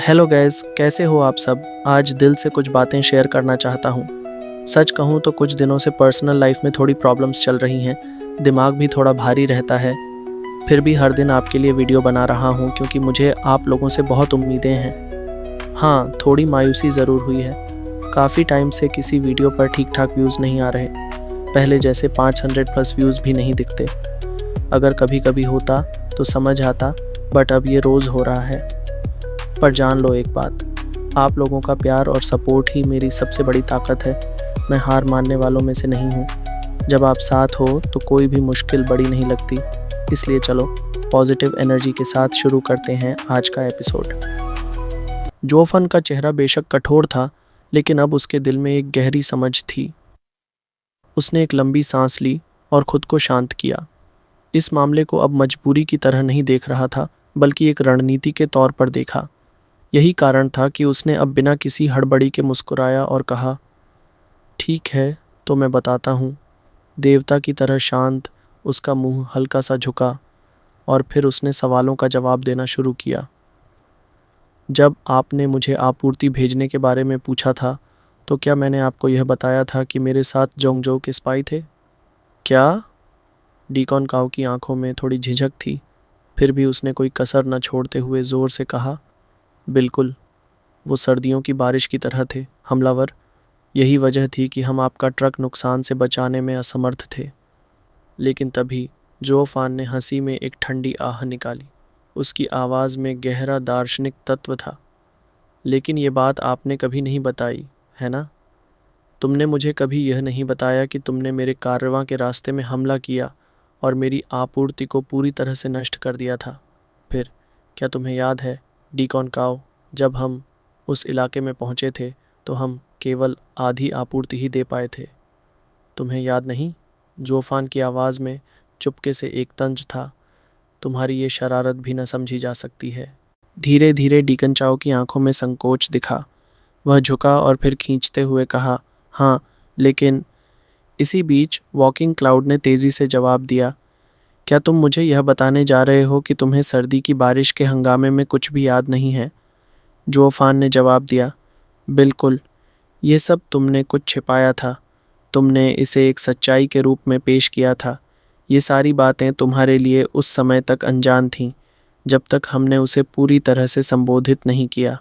Hello guys, कैसे हो आप सब। आज दिल से कुछ बातें शेयर करना चाहता हूँ। सच कहूँ तो कुछ दिनों से पर्सनल लाइफ में थोड़ी प्रॉब्लम्स चल रही हैं। दिमाग भी थोड़ा भारी रहता है। फिर भी हर दिन आपके लिए वीडियो बना रहा हूँ क्योंकि मुझे आप लोगों से बहुत उम्मीदें हैं। हाँ, थोड़ी मायूसी ज़रूर हुई है। काफ़ी टाइम से किसी वीडियो पर ठीक ठाक व्यूज़ नहीं आ रहे। पहले जैसे 500 प्लस व्यूज़ भी नहीं दिखते। अगर कभी कभी होता तो समझ आता, बट अब ये रोज़ हो रहा है। पर जान लो एक बात, आप लोगों का प्यार और सपोर्ट ही मेरी सबसे बड़ी ताकत है। मैं हार मानने वालों में से नहीं हूँ। जब आप साथ हो तो कोई भी मुश्किल बड़ी नहीं लगती। इसलिए चलो पॉजिटिव एनर्जी के साथ शुरू करते हैं आज का एपिसोड। जोफन का चेहरा बेशक कठोर था, लेकिन अब उसके दिल में एक गहरी समझ थी। उसने एक लंबी सांस ली और खुद को शांत किया। इस मामले को अब मजबूरी की तरह नहीं देख रहा था, बल्कि एक रणनीति के तौर पर देखा। यही कारण था कि उसने अब बिना किसी हड़बड़ी के मुस्कुराया और कहा, ठीक है तो मैं बताता हूँ। देवता की तरह शांत, उसका मुंह हल्का सा झुका और फिर उसने सवालों का जवाब देना शुरू किया। जब आपने मुझे आपूर्ति भेजने के बारे में पूछा था, तो क्या मैंने आपको यह बताया था कि मेरे साथ जोंगजो के स्पाई थे? क्या? डीकॉन काओ की आंखों में थोड़ी झिझक थी। फिर भी उसने कोई कसर न छोड़ते हुए ज़ोर से कहा, बिल्कुल। वो सर्दियों की बारिश की तरह थे, हमलावर। यही वजह थी कि हम आपका ट्रक नुकसान से बचाने में असमर्थ थे। लेकिन तभी जो फान ने हंसी में एक ठंडी आह निकाली। उसकी आवाज़ में गहरा दार्शनिक तत्व था। लेकिन ये बात आपने कभी नहीं बताई, है ना? तुमने मुझे कभी यह नहीं बताया कि तुमने मेरे कारवां के रास्ते में हमला किया और मेरी आपूर्ति को पूरी तरह से नष्ट कर दिया था। फिर क्या तुम्हें याद है, डीकॉन काओ, जब हम उस इलाके में पहुंचे थे तो हम केवल आधी आपूर्ति ही दे पाए थे। तुम्हें याद नहीं? जोफान की आवाज़ में चुपके से एक तंज था। तुम्हारी ये शरारत भी न समझी जा सकती है। धीरे धीरे डीकन चाओ की आंखों में संकोच दिखा। वह झुका और फिर खींचते हुए कहा, हाँ, लेकिन इसी बीच वॉकिंग क्लाउड ने तेज़ी से जवाब दिया, क्या तुम मुझे यह बताने जा रहे हो कि तुम्हें सर्दी की बारिश के हंगामे में कुछ भी याद नहीं है? जोफान ने जवाब दिया, बिल्कुल। ये सब तुमने कुछ छिपाया था। तुमने इसे एक सच्चाई के रूप में पेश किया था। ये सारी बातें तुम्हारे लिए उस समय तक अनजान थीं, जब तक हमने उसे पूरी तरह से संबोधित नहीं किया।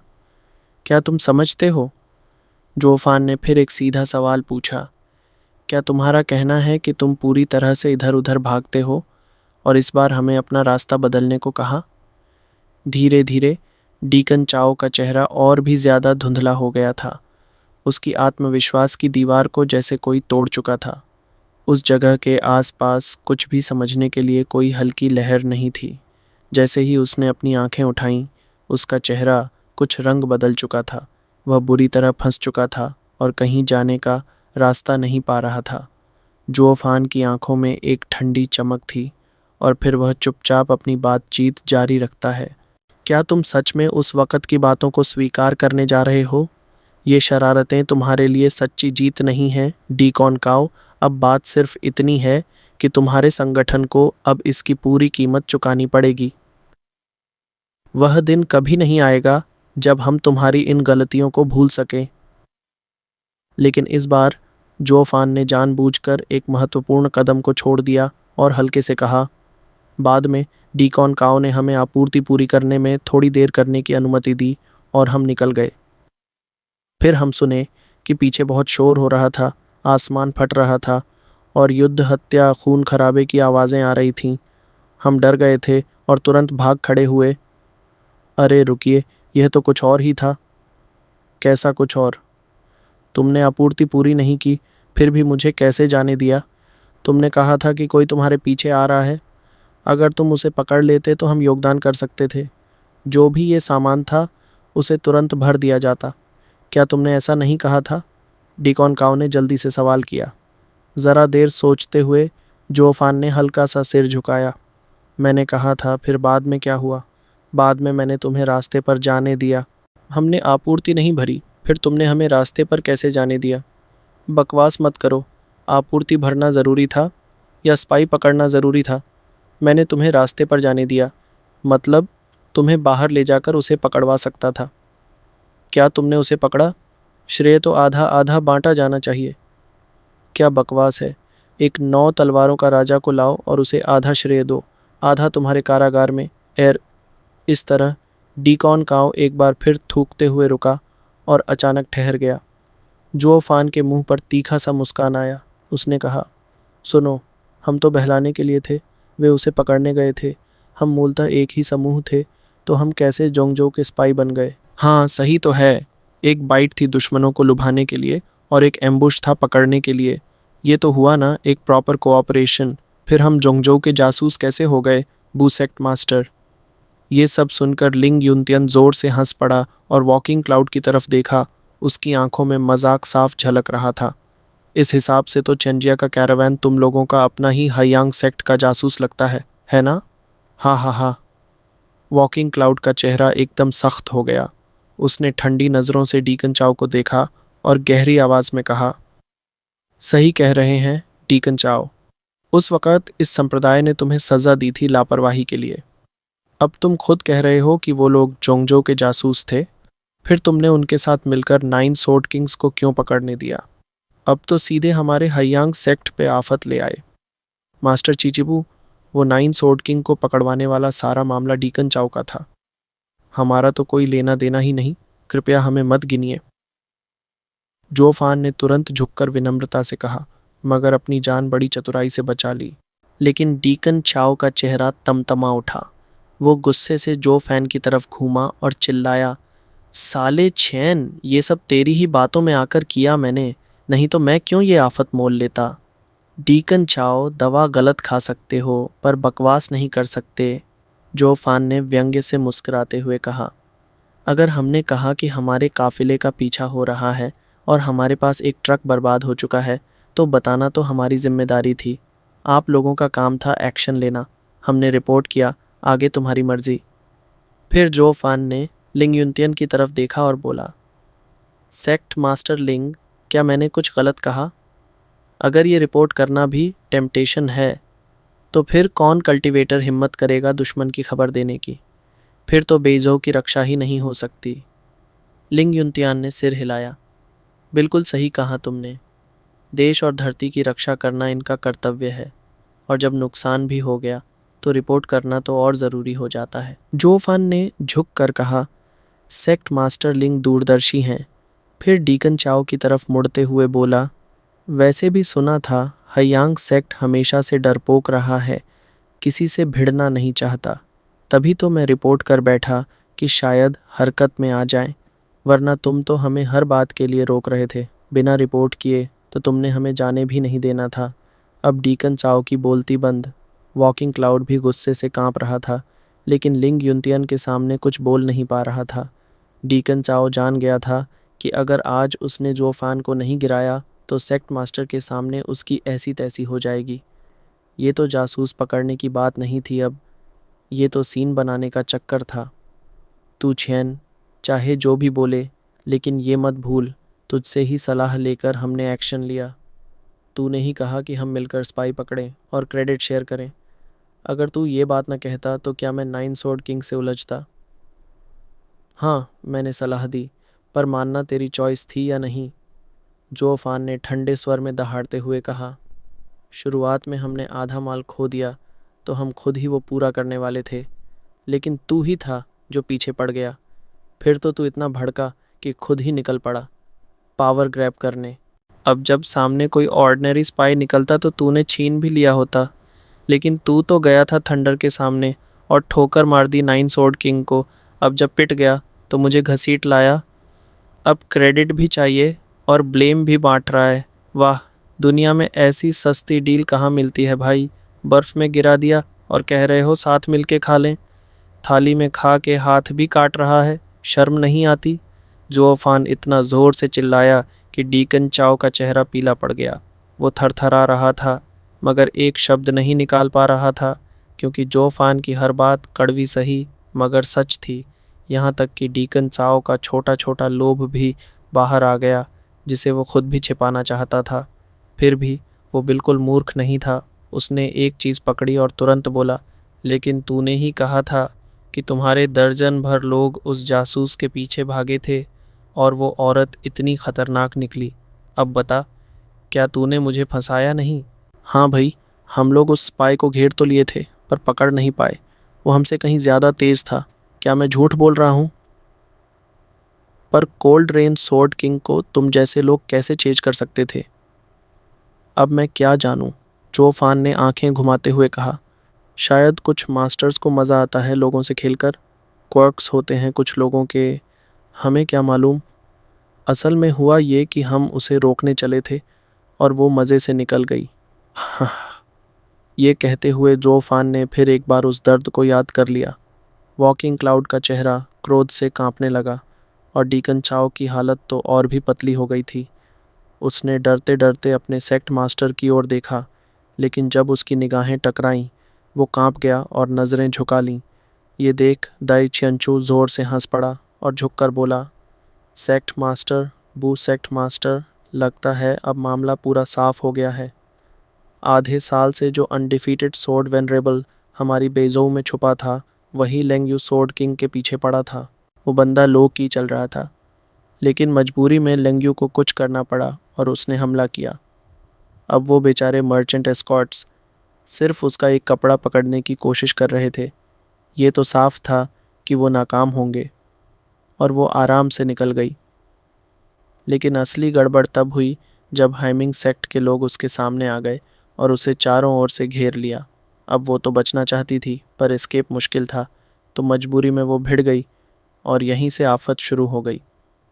क्या तुम समझते हो? जोफान ने फिर एक सीधा सवाल पूछा। क्या तुम्हारा कहना है कि तुम पूरी तरह से इधर उधर भागते हो और इस बार हमें अपना रास्ता बदलने को कहा? धीरे धीरे डीकन चाओ का चेहरा और भी ज़्यादा धुंधला हो गया था। उसकी आत्मविश्वास की दीवार को जैसे कोई तोड़ चुका था। उस जगह के आसपास कुछ भी समझने के लिए कोई हल्की लहर नहीं थी। जैसे ही उसने अपनी आंखें उठाईं, उसका चेहरा कुछ रंग बदल चुका था। वह बुरी तरह फंस चुका था और कहीं जाने का रास्ता नहीं पा रहा था। जोफान की आंखों में एक ठंडी चमक थी और फिर वह चुपचाप अपनी बातचीत जारी रखता है। क्या तुम सच में उस वक़्त की बातों को स्वीकार करने जा रहे हो? ये शरारतें तुम्हारे लिए सच्ची जीत नहीं हैं, डीकॉन काओ। अब बात सिर्फ इतनी है कि तुम्हारे संगठन को अब इसकी पूरी कीमत चुकानी पड़ेगी। वह दिन कभी नहीं आएगा जब हम तुम्हारी इन गलतियों को भूल सकें। लेकिन इस बार जोफान ने जानबूझकर एक महत्वपूर्ण कदम को छोड़ दिया और हल्के से कहा, बाद में डीकॉन काओ ने हमें आपूर्ति पूरी करने में थोड़ी देर करने की अनुमति दी और हम निकल गए। फिर हम सुने कि पीछे बहुत शोर हो रहा था, आसमान फट रहा था और युद्ध, हत्या, खून खराबे की आवाज़ें आ रही थीं। हम डर गए थे और तुरंत भाग खड़े हुए। अरे रुकिए, यह तो कुछ और ही था। कैसा कुछ और? तुमने आपूर्ति पूरी नहीं की, फिर भी मुझे कैसे जाने दिया? तुमने कहा था कि कोई तुम्हारे पीछे आ रहा है। अगर तुम उसे पकड़ लेते तो हम योगदान कर सकते थे। जो भी ये सामान था उसे तुरंत भर दिया जाता। क्या तुमने ऐसा नहीं कहा था? डीकॉन काओ ने जल्दी से सवाल किया। ज़रा देर सोचते हुए जोफान ने हल्का सा सिर झुकाया। मैंने कहा था, फिर बाद में क्या हुआ? बाद में मैंने तुम्हें रास्ते पर जाने दिया। हमने आपूर्ति नहीं भरी, फिर तुमने हमें रास्ते पर कैसे जाने दिया? बकवास मत करो। आपूर्ति भरना ज़रूरी था या स्पाई पकड़ना ज़रूरी था? मैंने तुम्हें रास्ते पर जाने दिया, मतलब तुम्हें बाहर ले जाकर उसे पकड़वा सकता था। क्या तुमने उसे पकड़ा? श्रेय तो आधा आधा बांटा जाना चाहिए। क्या बकवास है। एक 9 तलवारों का राजा को लाओ और उसे आधा श्रेय दो, आधा तुम्हारे कारागार में। एर इस तरह डीकॉन काव एक बार फिर थूकते हुए रुका और अचानक ठहर गया। जो फान के मुंह पर तीखा सा मुस्कान आया। उसने कहा, सुनो, हम तो बहलाने के लिए थे, वे उसे पकड़ने गए थे। हम मूलतः एक ही समूह थे, तो हम कैसे जोंगजो के स्पाई बन गए? हाँ सही तो है। एक बाइट थी दुश्मनों को लुभाने के लिए और एक एम्बुश था पकड़ने के लिए। ये तो हुआ ना एक प्रॉपर कोऑपरेशन। फिर हम जोंगजो के जासूस कैसे हो गए, बूसेक्ट मास्टर? ये सब सुनकर लिंग युनतियन जोर से हंस पड़ा और वॉकिंग क्लाउड की तरफ देखा। उसकी आंखों में मजाक साफ झलक रहा था। इस हिसाब से तो चेंजिया का कैरावैन तुम लोगों का अपना ही हायांग सेक्ट का जासूस लगता है ना? हाँ हाँ हाँ। वॉकिंग क्लाउड का चेहरा एकदम सख्त हो गया। उसने ठंडी नज़रों से डीकन चाओ को देखा और गहरी आवाज़ में कहा, सही कह रहे हैं डीकन चाओ। उस वक़्त इस संप्रदाय ने तुम्हें सज़ा दी थी लापरवाही के लिए। अब तुम खुद कह रहे हो कि वो लोग जोंगजो के जासूस थे। फिर तुमने उनके साथ मिलकर 9 सोर्ड किंग्स को क्यों पकड़ने दिया? अब तो सीधे हमारे हायांग सेक्ट पे आफत ले आए। मास्टर चीचिबू, वो 9 सोर्ड किंग को पकड़वाने वाला सारा मामला डीकन चाओ का था। हमारा तो कोई लेना देना ही नहीं। कृपया हमें मत गिनिए। जो फान ने तुरंत झुककर विनम्रता से कहा, मगर अपनी जान बड़ी चतुराई से बचा ली। लेकिन डीकन चाओ का चेहरा तमतमा उठा। वो गुस्से से जो फैन की तरफ घूमा और चिल्लाया, साले छेन, ये सब तेरी ही बातों में आकर किया मैंने, नहीं तो मैं क्यों ये आफत मोल लेता। डीकन चाओ, दवा गलत खा सकते हो पर बकवास नहीं कर सकते, जो फान ने व्यंग्य से मुस्कुराते हुए कहा। अगर हमने कहा कि हमारे काफिले का पीछा हो रहा है और हमारे पास एक ट्रक बर्बाद हो चुका है, तो बताना तो हमारी जिम्मेदारी थी। आप लोगों का काम था एक्शन लेना। हमने रिपोर्ट किया, आगे तुम्हारी मर्जी। फिर जो फान ने लिंग युनतियन की तरफ देखा और बोला, सेक्ट मास्टर लिंग, क्या मैंने कुछ गलत कहा? अगर ये रिपोर्ट करना भी टेम्पटेशन है, तो फिर कौन कल्टीवेटर हिम्मत करेगा दुश्मन की खबर देने की? फिर तो बेइज्जों की रक्षा ही नहीं हो सकती। लिंग युनतियान ने सिर हिलाया। बिल्कुल सही कहा तुमने। देश और धरती की रक्षा करना इनका कर्तव्य है, और जब नुकसान भी हो गया तो रिपोर्ट करना तो और ज़रूरी हो जाता है। जो फान ने झुक कर कहा, सेक्ट मास्टर लिंग दूरदर्शी हैं। फिर डीकन चाओ की तरफ मुड़ते हुए बोला, वैसे भी सुना था हायांग सेक्ट हमेशा से डरपोक रहा है, किसी से भिड़ना नहीं चाहता। तभी तो मैं रिपोर्ट कर बैठा कि शायद हरकत में आ जाएं, वरना तुम तो हमें हर बात के लिए रोक रहे थे। बिना रिपोर्ट किए तो तुमने हमें जाने भी नहीं देना था। अब डीकन चाओ की बोलती बंद। वॉकिंग क्लाउड भी गुस्से से कांप रहा था, लेकिन लिंग युनतियन के सामने कुछ बोल नहीं पा रहा था। डीकन चाओ जान गया था कि अगर आज उसने जो फान को नहीं गिराया तो सेक्ट मास्टर के सामने उसकी ऐसी तैसी हो जाएगी। ये तो जासूस पकड़ने की बात नहीं थी, अब ये तो सीन बनाने का चक्कर था। तू छेन, चाहे जो भी बोले, लेकिन ये मत भूल, तुझसे ही सलाह लेकर हमने एक्शन लिया। तूने ही कहा कि हम मिलकर स्पाई पकड़ें और क्रेडिट शेयर करें। अगर तू ये बात न कहता तो क्या मैं 9 सोर्ड किंग से उलझता? हाँ, मैंने सलाह दी, पर मानना तेरी चॉइस थी या नहीं? जो फान ने ठंडे स्वर में दहाड़ते हुए कहा, शुरुआत में हमने आधा माल खो दिया तो हम खुद ही वो पूरा करने वाले थे, लेकिन तू ही था जो पीछे पड़ गया। फिर तो तू इतना भड़का कि खुद ही निकल पड़ा पावर ग्रैब करने। अब जब सामने कोई ऑर्डिनरी स्पाई निकलता तो तूने छीन भी लिया होता, लेकिन तू तो गया था थंडर के सामने और ठोकर मार दी 9 सोर्ड किंग को। अब जब पिट गया तो मुझे घसीट लाया। अब क्रेडिट भी चाहिए और ब्लेम भी बांट रहा है। वाह, दुनिया में ऐसी सस्ती डील कहाँ मिलती है भाई। बर्फ़ में गिरा दिया और कह रहे हो साथ मिल के खा लें। थाली में खा के हाथ भी काट रहा है, शर्म नहीं आती? जो फान इतना ज़ोर से चिल्लाया कि डीकन चाओ का चेहरा पीला पड़ गया। वो थरथरा रहा था, मगर एक शब्द नहीं निकाल पा रहा था, क्योंकि जो फान की हर बात कड़वी सही मगर सच थी। यहाँ तक कि डीकन चाओ का छोटा छोटा लोभ भी बाहर आ गया, जिसे वो खुद भी छिपाना चाहता था। फिर भी वो बिल्कुल मूर्ख नहीं था। उसने एक चीज़ पकड़ी और तुरंत बोला, लेकिन तूने ही कहा था कि तुम्हारे दर्जन भर लोग उस जासूस के पीछे भागे थे और वो औरत इतनी खतरनाक निकली। अब बता, क्या तूने मुझे फंसाया नहीं? हाँ भाई, हम लोग उस स्पाई को घेर तो लिए थे पर पकड़ नहीं पाए। वो हमसे कहीं ज़्यादा तेज था। क्या मैं झूठ बोल रहा हूँ? पर कोल्ड रेन स्वॉर्ड किंग को तुम जैसे लोग कैसे चेज कर सकते थे? अब मैं क्या जानूं? जो फान ने आंखें घुमाते हुए कहा। शायद कुछ मास्टर्स को मज़ा आता है लोगों से खेलकर। क्वर्क्स होते हैं कुछ लोगों के, हमें क्या मालूम। असल में हुआ ये कि हम उसे रोकने चले थे और वो मज़े से निकल गई। ये कहते हुए जो फान ने फिर एक बार उस दर्द को याद कर लिया। वॉकिंग क्लाउड का चेहरा क्रोध से कांपने लगा और डीकन चाओ की हालत तो और भी पतली हो गई थी। उसने डरते डरते अपने सेक्ट मास्टर की ओर देखा, लेकिन जब उसकी निगाहें टकराईं वो कांप गया और नज़रें झुका लीं। ये देख दाई छियंचू ज़ोर से हंस पड़ा और झुककर बोला, सेक्ट मास्टर, बू सेक्ट मास्टर, लगता है अब मामला पूरा साफ हो गया है। आधे साल से जो अनडिफीटेड सोर्ड वेनरेबल हमारी बेजों में छुपा था, वही लेंगयू सोर्ड किंग के पीछे पड़ा था। वो बंदा लो की चल रहा था, लेकिन मजबूरी में लेंगयू को कुछ करना पड़ा और उसने हमला किया। अब वो बेचारे मर्चेंट एस्कॉर्ट्स सिर्फ उसका एक कपड़ा पकड़ने की कोशिश कर रहे थे। ये तो साफ था कि वो नाकाम होंगे और वो आराम से निकल गई। लेकिन असली गड़बड़ तब हुई जब हाइमिंग सेक्ट के लोग उसके सामने आ गए और उसे चारों ओर से घेर लिया। अब वो तो बचना चाहती थी पर एस्केप मुश्किल था, तो मजबूरी में वो भिड़ गई और यहीं से आफत शुरू हो गई।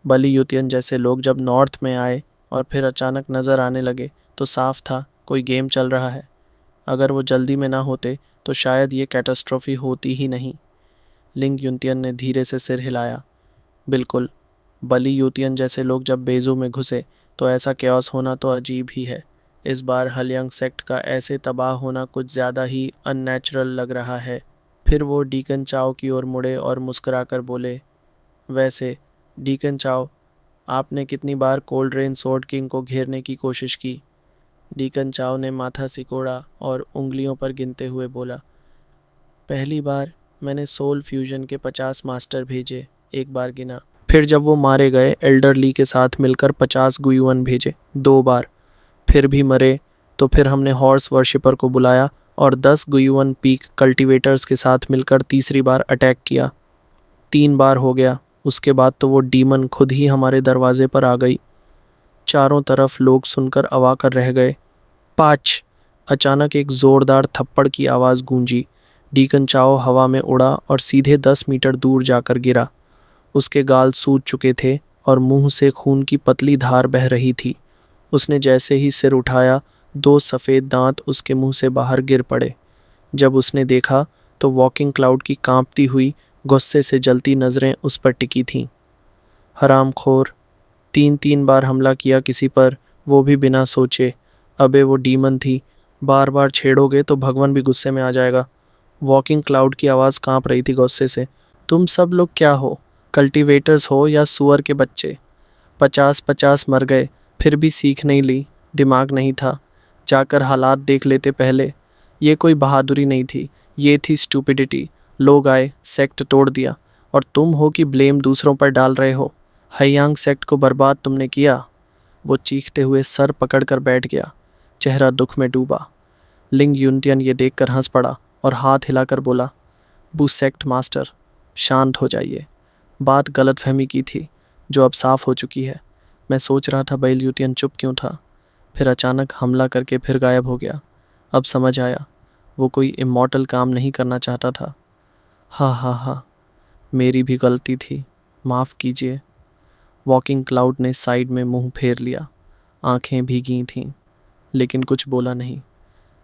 बली युतियन जैसे लोग जब नॉर्थ में आए और फिर अचानक नज़र आने लगे तो साफ था कोई गेम चल रहा है। अगर वो जल्दी में ना होते तो शायद ये कैटास्ट्रोफी होती ही नहीं। लिंग युतियन ने धीरे से सिर हिलाया। बिल्कुल, बली युतियन जैसे लोग जब बेजू में घुसे तो ऐसा क्यास होना तो अजीब ही है। इस बार हलयंग सेक्ट का ऐसे तबाह होना कुछ ज़्यादा ही अननेचुरल लग रहा है। फिर वो डीकन चाओ की ओर मुड़े और मुस्कुराकर बोले, वैसे डीकन चाओ, आपने कितनी बार कोल्ड रेन स्वॉर्ड किंग को घेरने की कोशिश की? डीकन चाओ ने माथा सिकोड़ा और उंगलियों पर गिनते हुए बोला, पहली बार मैंने सोल फ्यूजन के 50 मास्टर भेजे, एक बार गिना। फिर जब वो मारे गए एल्डर ली के साथ मिलकर 50 गुयुअन भेजे, 2 बार। फिर भी मरे तो फिर हमने हॉर्स वर्शिपर को बुलाया और 10 गुयुअन पीक कल्टीवेटर्स के साथ मिलकर तीसरी बार अटैक किया। 3 बार हो गया। उसके बाद तो वो डीमन खुद ही हमारे दरवाजे पर आ गई। चारों तरफ लोग सुनकर अवाकर रह गए। 5! अचानक एक जोरदार थप्पड़ की आवाज़ गूंजी। डीकन चाओ हवा में उड़ा और सीधे 10 मीटर दूर जाकर गिरा। उसके गाल सूज चुके थे और मुंह से खून की पतली धार बह रही थी। उसने जैसे ही सिर उठाया 2 सफ़ेद दांत उसके मुंह से बाहर गिर पड़े। जब उसने देखा तो वॉकिंग क्लाउड की कांपती हुई, गुस्से से जलती नज़रें उस पर टिकी थीं। हरामखोर, 3 बार हमला किया किसी पर, वो भी बिना सोचे। अबे वो डीमन थी, बार बार छेड़ोगे तो भगवान भी गुस्से में आ जाएगा। वॉकिंग क्लाउड की आवाज़ कांप रही थी गुस्से से। तुम सब लोग क्या हो, कल्टीवेटर्स हो या सुअर के बच्चे? 50-50 मर गए, फिर भी सीख नहीं ली, दिमाग नहीं था। जाकर हालात देख लेते पहले। ये कोई बहादुरी नहीं थी, ये थी स्टूपिडिटी। लोग आए, सेक्ट तोड़ दिया, और तुम हो कि ब्लेम दूसरों पर डाल रहे हो। हयांग सेक्ट को बर्बाद तुमने किया। वो चीखते हुए सर पकड़कर बैठ गया, चेहरा दुख में डूबा। लिंग युनतियन ये देखकर हंस पड़ा और हाथ हिलाकर बोला, बू सेक्ट मास्टर, शांत हो जाइए। बात गलतफहमी की थी जो अब साफ हो चुकी है। मैं सोच रहा था बैल युतियन चुप क्यों था, फिर अचानक हमला करके फिर गायब हो गया। अब समझ आया, वो कोई इमॉर्टल काम नहीं करना चाहता था। हा, मेरी भी गलती थी, माफ़ कीजिए। वॉकिंग क्लाउड ने साइड में मुंह फेर लिया, आंखें भीगी थीं, लेकिन कुछ बोला नहीं।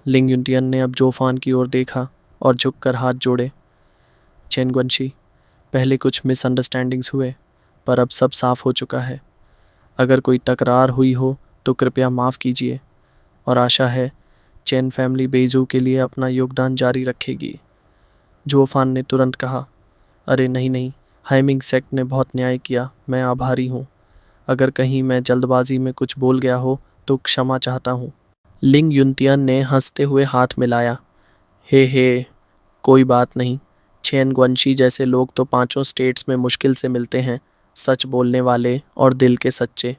लिंग युनटियन ने अब जोफान की ओर देखा और झुककर हाथ जोड़े। चेनगुएनशी, पहले कुछ मिसअंडरस्टैंडिंग्स हुए, पर अब सब साफ हो चुका है। अगर कोई तकरार हुई हो तो कृपया माफ़ कीजिए, और आशा है चेन फैमिली बेजू के लिए अपना योगदान जारी रखेगी। जोफान ने तुरंत कहा, अरे नहीं, हाइमिंग सेक्ट ने बहुत न्याय किया, मैं आभारी हूँ। अगर कहीं मैं जल्दबाजी में कुछ बोल गया हो तो क्षमा चाहता हूँ। लिंग युनतियन ने हंसते हुए हाथ मिलाया, हे, कोई बात नहीं। चेन गुएनशी जैसे लोग तो 5 स्टेट्स में मुश्किल से मिलते हैं, सच बोलने वाले और दिल के सच्चे।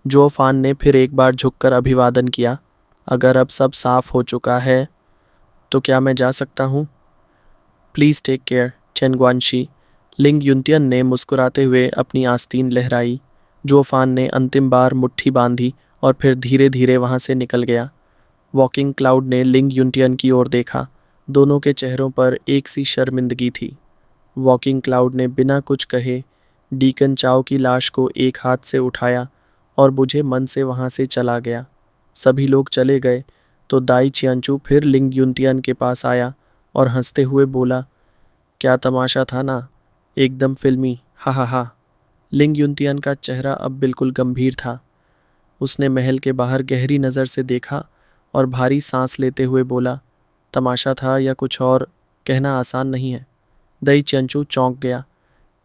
जो फान ने फिर एक बार झुककर अभिवादन किया। अगर अब सब साफ हो चुका है तो क्या मैं जा सकता हूँ? Please take care Chen Guanshi. Ling Yuntian ने मुस्कुराते हुए अपनी आस्तीन लहराई। जो फान ने अंतिम बार मुट्ठी बांधी और फिर धीरे धीरे वहाँ से निकल गया। वॉकिंग क्लाउड ने लिंग युनतियन की ओर देखा। दोनों के चेहरों पर एक सी शर्मिंदगी थी। वॉकिंग क्लाउड ने बिना कुछ कहे डीकन चाओ की लाश को एक हाथ से उठाया और बुझे मन से वहाँ से चला गया। सभी लोग चले गए तो दाई चियांचू फिर लिंग युनतियन के पास आया और हंसते हुए बोला, क्या तमाशा था ना, एकदम फिल्मी, हा हा हा। लिंग युनतियन का चेहरा अब बिल्कुल गंभीर था। उसने महल के बाहर गहरी नज़र से देखा और भारी सांस लेते हुए बोला, तमाशा था या कुछ और कहना आसान नहीं है। दई चियांचू चौंक गया।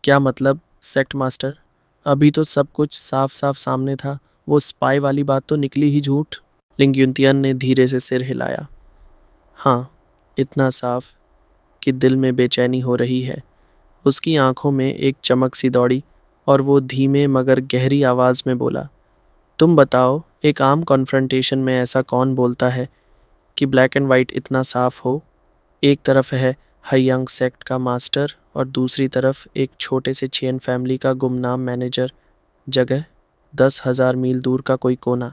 क्या मतलब सेक्ट मास्टर? अभी तो सब कुछ साफ साफ सामने था, वो स्पाई वाली बात तो निकली ही झूठ। लिंग युनतियन ने धीरे से सिर हिलाया। हाँ, इतना साफ कि दिल में बेचैनी हो रही है। उसकी आंखों में एक चमक सी दौड़ी और वो धीमे मगर गहरी आवाज़ में बोला, तुम बताओ, एक आम कॉन्फ्रंटेशन में ऐसा कौन बोलता है कि ब्लैक एंड वाइट इतना साफ हो? एक तरफ है हयांग सेक्ट का मास्टर और दूसरी तरफ एक छोटे से चेन फैमिली का गुमनाम मैनेजर। जगह 10,000 मील दूर का कोई कोना।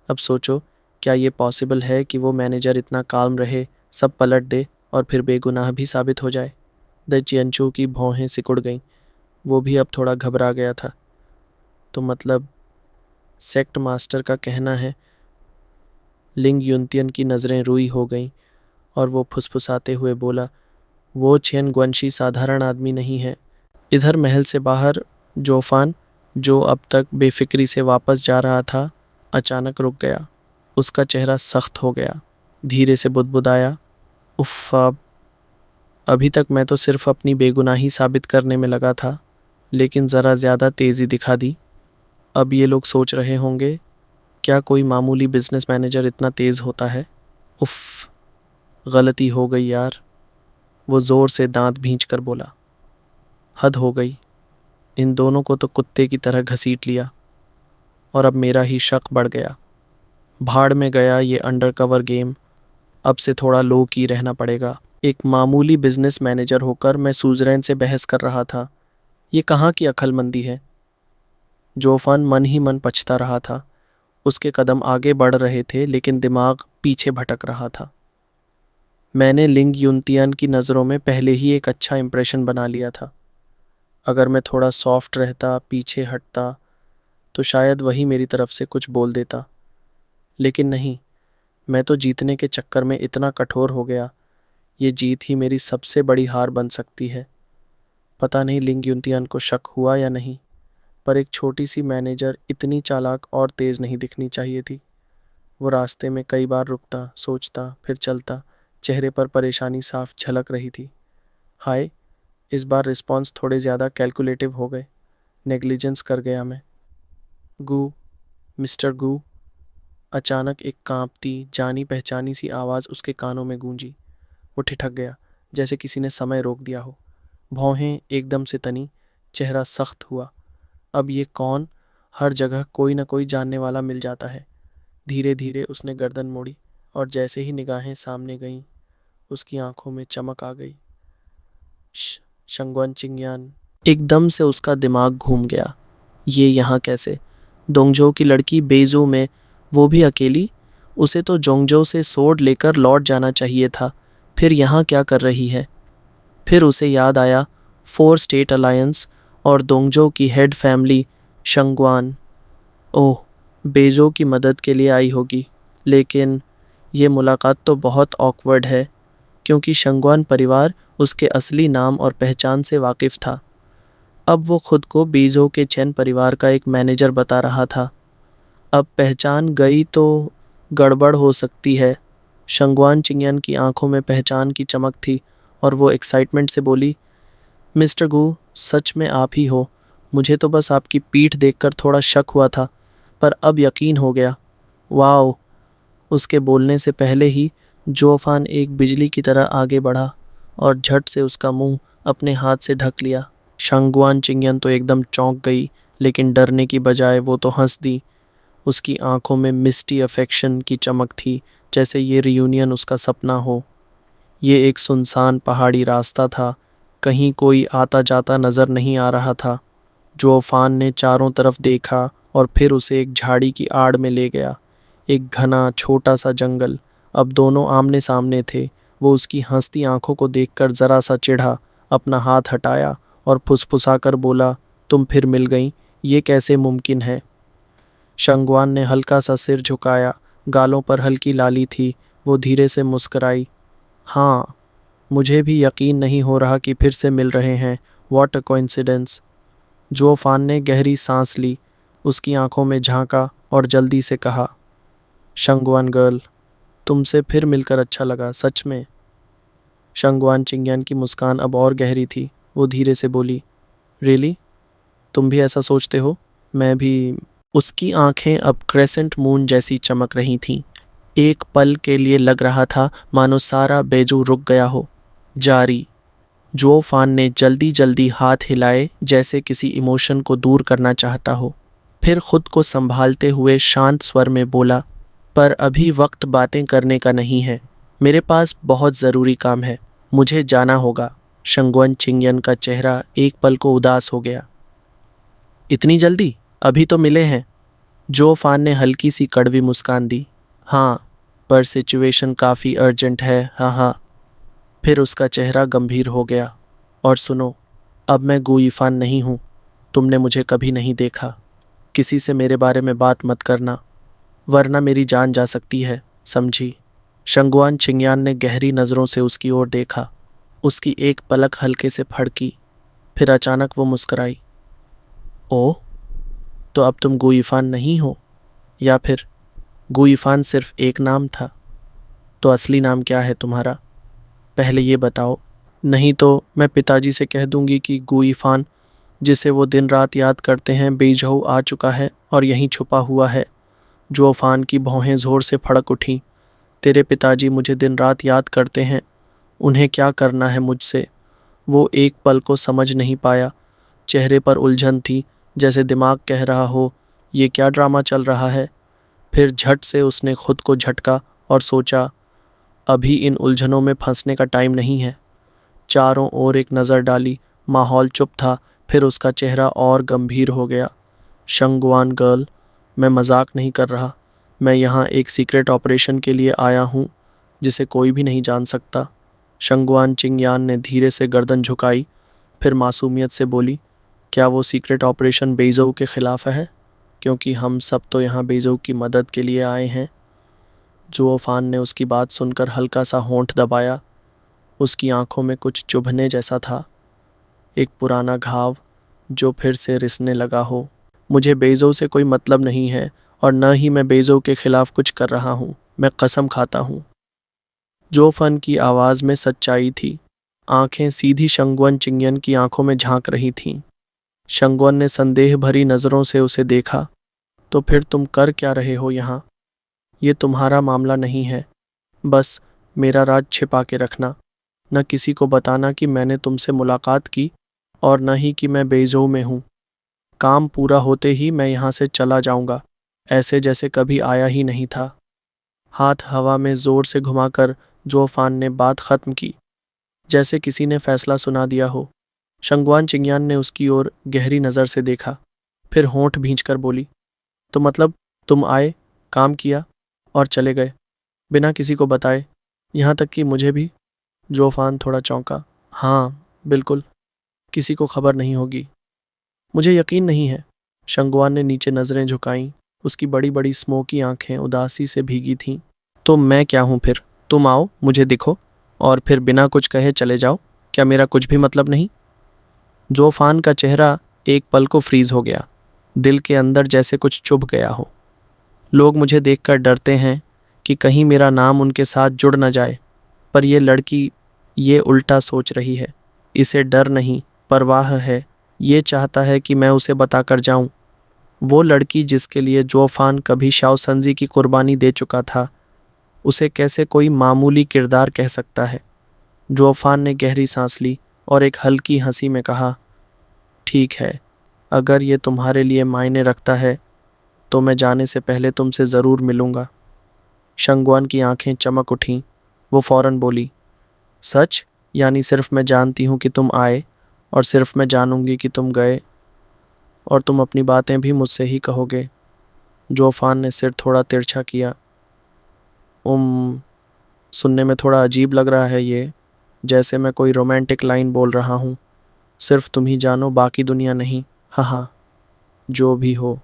अब सोचो, क्या ये पॉसिबल है कि वो मैनेजर इतना काल्म रहे, सब पलट दे और फिर बेगुनाह भी साबित हो जाए? द चियंचू की भौहें सिकुड़ गईं। वो भी अब थोड़ा घबरा गया था। तो मतलब सेक्ट मास्टर का कहना है? लिंग युनतियन की नज़रें रुई हो गईं और वो फुसफुसाते हुए बोला, वो चेन गुआनशी साधारण आदमी नहीं है। इधर महल से बाहर जोफान, जो अब तक बेफिक्री से वापस जा रहा था, अचानक रुक गया। उसका चेहरा सख्त हो गया। धीरे से बुदबुदाया, उफ़, अभी तक मैं तो सिर्फ अपनी बेगुनाही साबित करने में लगा था, लेकिन ज़रा ज़्यादा तेज़ी दिखा दी। अब ये लोग सोच रहे होंगे, क्या कोई मामूली बिजनेस मैनेजर इतना तेज़ होता है? उफ़, गलती हो गई यार। वो ज़ोर से दांत भींच कर बोला, हद हो गई। इन दोनों को तो कुत्ते की तरह घसीट लिया और अब मेरा ही शक बढ़ गया। भाड़ में गया ये अंडरकवर गेम। अब से थोड़ा लो की रहना पड़ेगा। एक मामूली बिजनेस मैनेजर होकर मैं सूजरैन से बहस कर रहा था। ये कहाँ की अक्लमंदी है? जोफान मन ही मन पछता रहा था। उसके कदम आगे बढ़ रहे थे लेकिन दिमाग पीछे भटक रहा था। मैंने लिंग युनतियन की नज़रों में पहले ही एक अच्छा इंप्रेशन बना लिया था। अगर मैं थोड़ा सॉफ्ट रहता, पीछे हटता, तो शायद वही मेरी तरफ से कुछ बोल देता। लेकिन नहीं, मैं तो जीतने के चक्कर में इतना कठोर हो गया। ये जीत ही मेरी सबसे बड़ी हार बन सकती है। पता नहीं लिंग युनतियन को शक हुआ या नहीं, पर एक छोटी सी मैनेजर इतनी चालाक और तेज़ नहीं दिखनी चाहिए थी। वो रास्ते में कई बार रुकता, सोचता, फिर चलता। चेहरे पर परेशानी साफ झलक रही थी। हाय, इस बार रिस्पॉन्स थोड़े ज़्यादा कैलकुलेटिव हो गए। नेग्लिजेंस कर गया मैं। गू, मिस्टर गू। अचानक एक कांपती, जानी पहचानी सी आवाज़ उसके कानों में गूंजी। वो ठिठक गया, जैसे किसी ने समय रोक दिया हो। भौहें एकदम से तनी, चेहरा सख्त हुआ। अब ये कौन? हर जगह कोई न कोई जानने वाला मिल जाता है। धीरे धीरे उसने गर्दन मोड़ी और जैसे ही निगाहें सामने गईं, उसकी आंखों में चमक आ गई। शंगवन चिंगयान। एकदम से उसका दिमाग घूम गया। ये यहाँ कैसे? दोंगजो की लड़की बेजो में, वो भी अकेली? उसे तो जोंगजो से सोड लेकर लौट जाना चाहिए था, फिर यहाँ क्या कर रही है? फिर उसे याद आया 4 स्टेट अलायंस और दोंगजो की हेड फैमिली शंगवान। ओह, बेजो की मदद के लिए आई होगी। लेकिन ये मुलाकात तो बहुत ऑकवर्ड है, क्योंकि शंगवान परिवार उसके असली नाम और पहचान से वाकिफ़ था। अब वो खुद को बेजो के चैन परिवार का एक मैनेजर बता रहा था। अब पहचान गई तो गड़बड़ हो सकती है। शंगवान चिंगयान की आंखों में पहचान की चमक थी और वो एक्साइटमेंट से बोली, मिस्टर गू, सच में आप ही हो। मुझे तो बस आपकी पीठ देखकर थोड़ा शक हुआ था, पर अब यकीन हो गया। वाओ! उसके बोलने से पहले ही जोफान एक बिजली की तरह आगे बढ़ा और झट से उसका मुंह अपने हाथ से ढक लिया। शंगुआन चिंगयन तो एकदम चौंक गई, लेकिन डरने की बजाय वो तो हंस दी। उसकी आंखों में मिस्टी अफेक्शन की चमक थी, जैसे ये रियूनियन उसका सपना हो। ये एक सुनसान पहाड़ी रास्ता था, कहीं कोई आता जाता नजर नहीं आ रहा था। जोफान ने चारों तरफ देखा और फिर उसे एक झाड़ी की आड़ में ले गया। एक घना छोटा सा जंगल। अब दोनों आमने सामने थे। वो उसकी हंसती आंखों को देखकर जरा सा चिढ़ा, अपना हाथ हटाया और फुसफुसाकर बोला, तुम फिर मिल गईं, ये कैसे मुमकिन है? शंगवान ने हल्का सा सिर झुकाया, गालों पर हल्की लाली थी। वो धीरे से मुस्कराई। हाँ, मुझे भी यकीन नहीं हो रहा कि फिर से मिल रहे हैं। What a coincidence. जोफान ने गहरी सांस ली, उसकी आंखों में झांका और जल्दी से कहा, शंगवान गर्ल, तुमसे फिर मिलकर अच्छा लगा, सच में। शंगवान चिंग्यान की मुस्कान अब और गहरी थी। वो धीरे से बोली, रियली? तुम भी ऐसा सोचते हो? मैं भी। उसकी आंखें अब क्रेसेंट मून जैसी चमक रही थीं। एक पल के लिए लग रहा था मानो सारा बेजू रुक गया हो। जारी। जोफान ने जल्दी जल्दी हाथ हिलाए, जैसे किसी इमोशन को दूर करना चाहता हो। फिर खुद को संभालते हुए शांत स्वर में बोला, पर अभी वक्त बातें करने का नहीं है। मेरे पास बहुत ज़रूरी काम है, मुझे जाना होगा। शंगवन चिंगयन का चेहरा एक पल को उदास हो गया। इतनी जल्दी? अभी तो मिले हैं। जोफान ने हल्की सी कड़वी मुस्कान दी। हाँ, पर सिचुएशन काफ़ी अर्जेंट है, हाँ हाँ। फिर उसका चेहरा गंभीर हो गया। और सुनो, अब मैं गुइफान नहीं हूँ। तुमने मुझे कभी नहीं देखा। किसी से मेरे बारे में बात मत करना, वरना मेरी जान जा सकती है, समझी? शंगुआन चिंगयान ने गहरी नज़रों से उसकी ओर देखा। उसकी एक पलक हल्के से फड़की, फिर अचानक वो मुस्कुराई। ओह, तो अब तुम गुइफान नहीं हो? या फिर गुइफान सिर्फ एक नाम था? तो असली नाम क्या है तुम्हारा? पहले ये बताओ, नहीं तो मैं पिताजी से कह दूंगी कि गुइफान, जिसे वो दिन रात याद करते हैं, बेजहू आ चुका है और यहीं छुपा हुआ है। जोफान की भौहें ज़ोर से फड़क उठीं। तेरे पिताजी मुझे दिन रात याद करते हैं, उन्हें क्या करना है मुझसे? वो एक पल को समझ नहीं पाया। चेहरे पर उलझन थी, जैसे दिमाग कह रहा हो, ये क्या ड्रामा चल रहा है? फिर झट से उसने खुद को झटका और सोचा, अभी इन उलझनों में फंसने का टाइम नहीं है। चारों ओर एक नज़र डाली, माहौल चुप था। फिर उसका चेहरा और गंभीर हो गया। शंगवान गर्ल, मैं मजाक नहीं कर रहा। मैं यहाँ एक सीक्रेट ऑपरेशन के लिए आया हूँ, जिसे कोई भी नहीं जान सकता। शंगवान चिंगयान ने धीरे से गर्दन झुकाई, फिर मासूमियत से बोली, क्या वो सीक्रेट ऑपरेशन बेइज़ों के ख़िलाफ़ है? क्योंकि हम सब तो यहाँ बेइज़ों की मदद के लिए आए हैं। जोफान ने उसकी बात सुनकर हल्का सा होंठ दबाया। उसकी आंखों में कुछ चुभने जैसा था, एक पुराना घाव जो फिर से रिसने लगा हो। मुझे बेइज़ों से कोई मतलब नहीं है, और न ही मैं बेइज़ों के खिलाफ कुछ कर रहा हूँ। मैं कसम खाता हूँ। जोफन की आवाज़ में सच्चाई थी। आंखें सीधी शंगवन चिंगयन की आंखों में झांक रही थीं। शंगवन ने संदेह भरी नज़रों से उसे देखा। तो फिर तुम कर क्या रहे हो यहाँ? ये तुम्हारा मामला नहीं है। बस मेरा राज छिपा के रखना। न किसी को बताना कि मैंने तुमसे मुलाकात की, और न ही कि मैं बेइज़ों में हूँ। काम पूरा होते ही मैं यहाँ से चला जाऊँगा, ऐसे जैसे कभी आया ही नहीं था। हाथ हवा में ज़ोर से घुमाकर जोफान ने बात ख़त्म की, जैसे किसी ने फैसला सुना दिया हो। शंगवान चिंगयान ने उसकी ओर गहरी नज़र से देखा, फिर होंठ भींचकर बोली, तो मतलब तुम आए, काम किया और चले गए, बिना किसी को बताए, यहाँ तक कि मुझे भी? जोफान थोड़ा चौंका। हाँ, बिल्कुल, किसी को खबर नहीं होगी। मुझे यकीन नहीं है। शंगवान ने नीचे नज़रें झुकाईं। उसकी बड़ी बड़ी स्मोकी आंखें उदासी से भीगी थीं। तो मैं क्या हूँ फिर? तुम आओ, मुझे दिखो, और फिर बिना कुछ कहे चले जाओ। क्या मेरा कुछ भी मतलब नहीं? जोफान का चेहरा एक पल को फ्रीज हो गया। दिल के अंदर जैसे कुछ चुभ गया हो। लोग मुझे देखकर डरते हैं कि कहीं मेरा नाम उनके साथ जुड़ न जाए, पर यह लड़की ये उल्टा सोच रही है। इसे डर नहीं, परवाह है। ये चाहता है कि मैं उसे बताकर जाऊं। वो लड़की जिसके लिए जोफान कभी शाओसंजी की कुर्बानी दे चुका था, उसे कैसे कोई मामूली किरदार कह सकता है? जोफान ने गहरी सांस ली और एक हल्की हंसी में कहा, ठीक है, अगर ये तुम्हारे लिए मायने रखता है तो मैं जाने से पहले तुमसे ज़रूर मिलूँगा। शंगवान की आंखें चमक उठीं। वो फौरन बोली, सच? यानी सिर्फ मैं जानती हूँ कि तुम आए और सिर्फ मैं जानूंगी कि तुम गए और तुम अपनी बातें भी मुझसे ही कहोगे? जोफान ने सिर थोड़ा तिरछा किया। सुनने में थोड़ा अजीब लग रहा है ये, जैसे मैं कोई रोमांटिक लाइन बोल रहा हूँ। सिर्फ तुम ही जानो, बाकी दुनिया नहीं। हाँ हाँ, जो भी हो।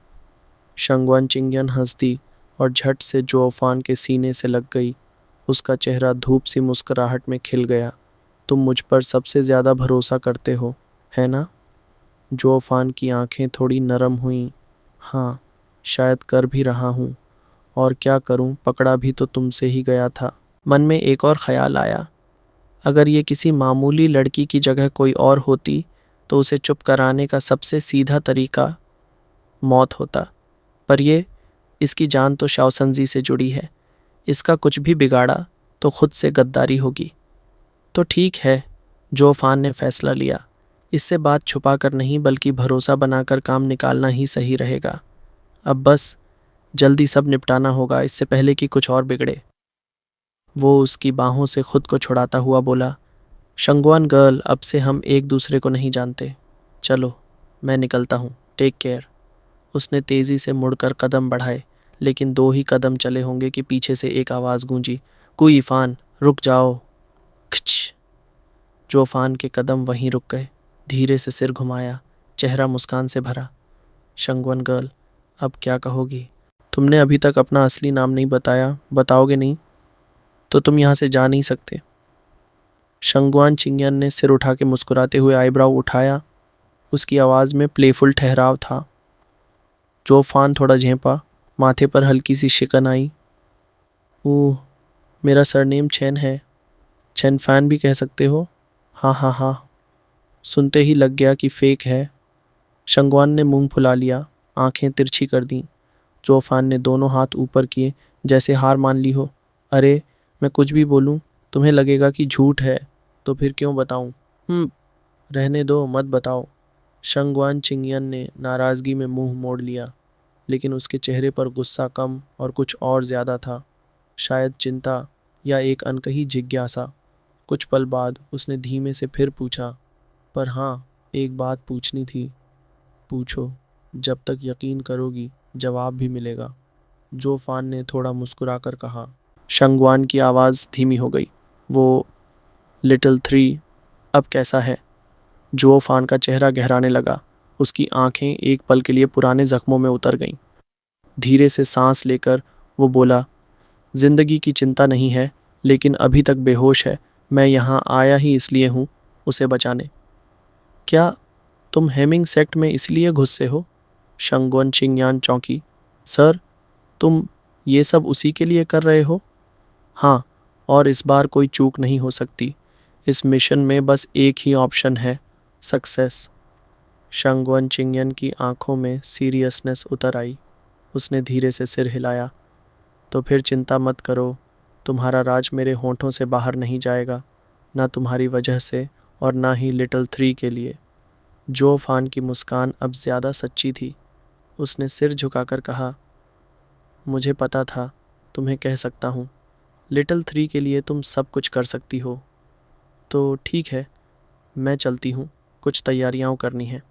शंगवान चिंग्यन हंस दी और झट से जोफान के सीने से लग गई। उसका चेहरा धूप सी मुस्कुराहट में खिल गया। तुम मुझ पर सबसे ज़्यादा भरोसा करते हो, है ना? जोफान की आंखें थोड़ी नरम हुईं। हाँ, शायद कर भी रहा हूँ। और क्या करूँ, पकड़ा भी तो तुमसे ही गया था। मन में एक और ख्याल आया। अगर ये किसी मामूली लड़की की जगह कोई और होती तो उसे चुप कराने का सबसे सीधा तरीका मौत होता। पर ये, इसकी जान तो शाओसंजी से जुड़ी है। इसका कुछ भी बिगाड़ा तो खुद से गद्दारी होगी। तो ठीक है, जोफान ने फैसला लिया। इससे बात छुपा कर नहीं बल्कि भरोसा बनाकर काम निकालना ही सही रहेगा। अब बस जल्दी सब निपटाना होगा, इससे पहले कि कुछ और बिगड़े। वो उसकी बाहों से खुद को छुड़ाता हुआ बोला, शंगवान गर्ल, अब से हम एक दूसरे को नहीं जानते। चलो, मैं निकलता हूँ। Take care. उसने तेज़ी से मुड़कर कदम बढ़ाए, लेकिन 2 ही कदम चले होंगे कि पीछे से एक आवाज़ गूंजी, कुई इफ़ान, रुक जाओ। खच। जोफान के कदम वहीं रुक गए। धीरे से सिर घुमाया, चेहरा मुस्कान से भरा। शंगवन गर्ल, अब क्या कहोगी? तुमने अभी तक अपना असली नाम नहीं बताया, बताओगे नहीं तो तुम यहाँ से जा नहीं सकते। शंगवान चिंग्यन ने सिर उठा के मुस्कुराते हुए आईब्राव उठाया। उसकी आवाज़ में प्लेफुल ठहराव था। जोफान थोड़ा झेंपा, माथे पर हल्की सी शिकन आई। ओह, मेरा सरनेम चैन है। चैन फैन भी कह सकते हो। हाँ हाँ हाँ। सुनते ही लग गया कि फेक है। शंगवान ने मुंह फुला लिया, आंखें तिरछी कर दी। जोफान ने दोनों हाथ ऊपर किए, जैसे हार मान ली हो। अरे, मैं कुछ भी बोलूं तुम्हें लगेगा कि झूठ है, तो फिर क्यों बताऊं? रहने दो, मत बताओ। शंगवान चिंगियन ने नाराज़गी में मुंह मोड़ लिया, लेकिन उसके चेहरे पर गुस्सा कम और कुछ और ज़्यादा था, शायद चिंता या एक अनकही जिज्ञासा। कुछ पल बाद उसने धीमे से फिर पूछा, पर हाँ, एक बात पूछनी थी। पूछो, जब तक यकीन करोगी जवाब भी मिलेगा। जोफान ने थोड़ा मुस्कुराकर कहा। शंगवान की आवाज़ धीमी हो गई। वो लिटिल थ्री अब कैसा है? जोफान का चेहरा गहराने लगा। उसकी आंखें एक पल के लिए पुराने जख्मों में उतर गईं। धीरे से सांस लेकर वो बोला, जिंदगी की चिंता नहीं है, लेकिन अभी तक बेहोश है। मैं यहाँ आया ही इसलिए हूँ, उसे बचाने। क्या तुम हेमिंग सेक्ट में इसलिए घुसे हो? शंगवन चिंगयान चौंकी। सर, तुम ये सब उसी के लिए कर रहे हो? हाँ, और इस बार कोई चूक नहीं हो सकती। इस मिशन में बस एक ही ऑप्शन है, सक्सेस। शंगवन चिंगयन की आंखों में सीरियसनेस उतर आई। उसने धीरे से सिर हिलाया। तो फिर चिंता मत करो, तुम्हारा राज मेरे होंठों से बाहर नहीं जाएगा, ना तुम्हारी वजह से और ना ही लिटिल थ्री के लिए। जोफान की मुस्कान अब ज़्यादा सच्ची थी। उसने सिर झुकाकर कहा, मुझे पता था तुम्हें कह सकता हूँ। लिटिल थ्री के लिए तुम सब कुछ कर सकती हो। तो ठीक है, मैं चलती हूँ, कुछ तैयारियाँ करनी है।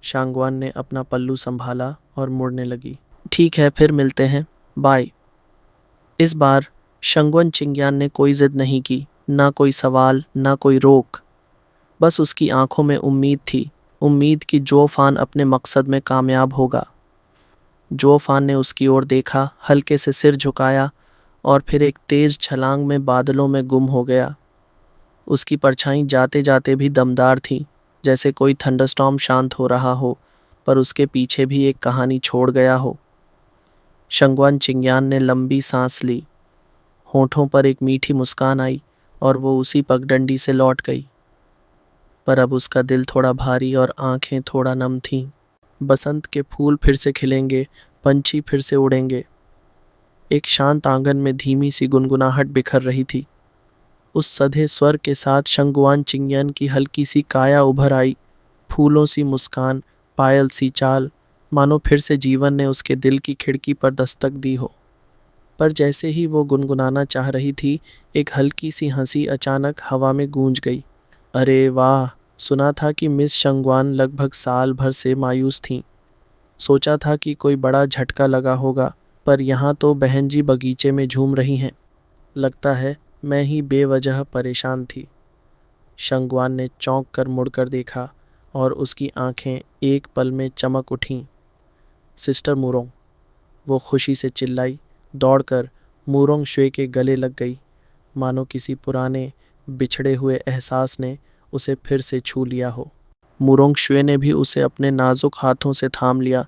शांगवान ने अपना पल्लू संभाला और मुड़ने लगी। ठीक है, फिर मिलते हैं, बाय। इस बार शंगवन चिंग्यान ने कोई जिद नहीं की, ना कोई सवाल, ना कोई रोक। बस उसकी आंखों में उम्मीद थी, उम्मीद कि जोफान अपने मकसद में कामयाब होगा। जोफान ने उसकी ओर देखा, हल्के से सिर झुकाया और फिर एक तेज छलांग में बादलों में गुम हो गया। उसकी परछाई जाते जाते भी दमदार थी, जैसे कोई थंडरस्टॉर्म शांत हो रहा हो, पर उसके पीछे भी एक कहानी छोड़ गया हो। शंगवान चिंग्यान ने लंबी सांस ली। होठों पर एक मीठी मुस्कान आई और वो उसी पगडंडी से लौट गई। पर अब उसका दिल थोड़ा भारी और आंखें थोड़ा नम थीं। बसंत के फूल फिर से खिलेंगे, पंछी फिर से उड़ेंगे। एक शांत आंगन में धीमी सी गुनगुनाहट बिखर रही थी। उस सधे स्वर के साथ शंगवान चिंग्यन की हल्की सी काया उभर आई। फूलों सी मुस्कान, पायल सी चाल, मानो फिर से जीवन ने उसके दिल की खिड़की पर दस्तक दी हो। पर जैसे ही वो गुनगुनाना चाह रही थी, एक हल्की सी हंसी अचानक हवा में गूंज गई। अरे वाह! सुना था कि मिस शंगवान लगभग साल भर से मायूस थीं। सोचा था कि कोई बड़ा झटका लगा होगा, पर यहाँ तो बहन जी बगीचे में झूम रही हैं। लगता है मैं ही बेवजह परेशान थी। शंगवान ने चौंक कर मुड़कर देखा और उसकी आंखें एक पल में चमक उठीं। सिस्टर मुरोंग, वो खुशी से चिल्लाई, दौड़कर मुरोंग शुए के गले लग गई, मानो किसी पुराने बिछड़े हुए एहसास ने उसे फिर से छू लिया हो। मुरोंग शुए ने भी उसे अपने नाजुक हाथों से थाम लिया।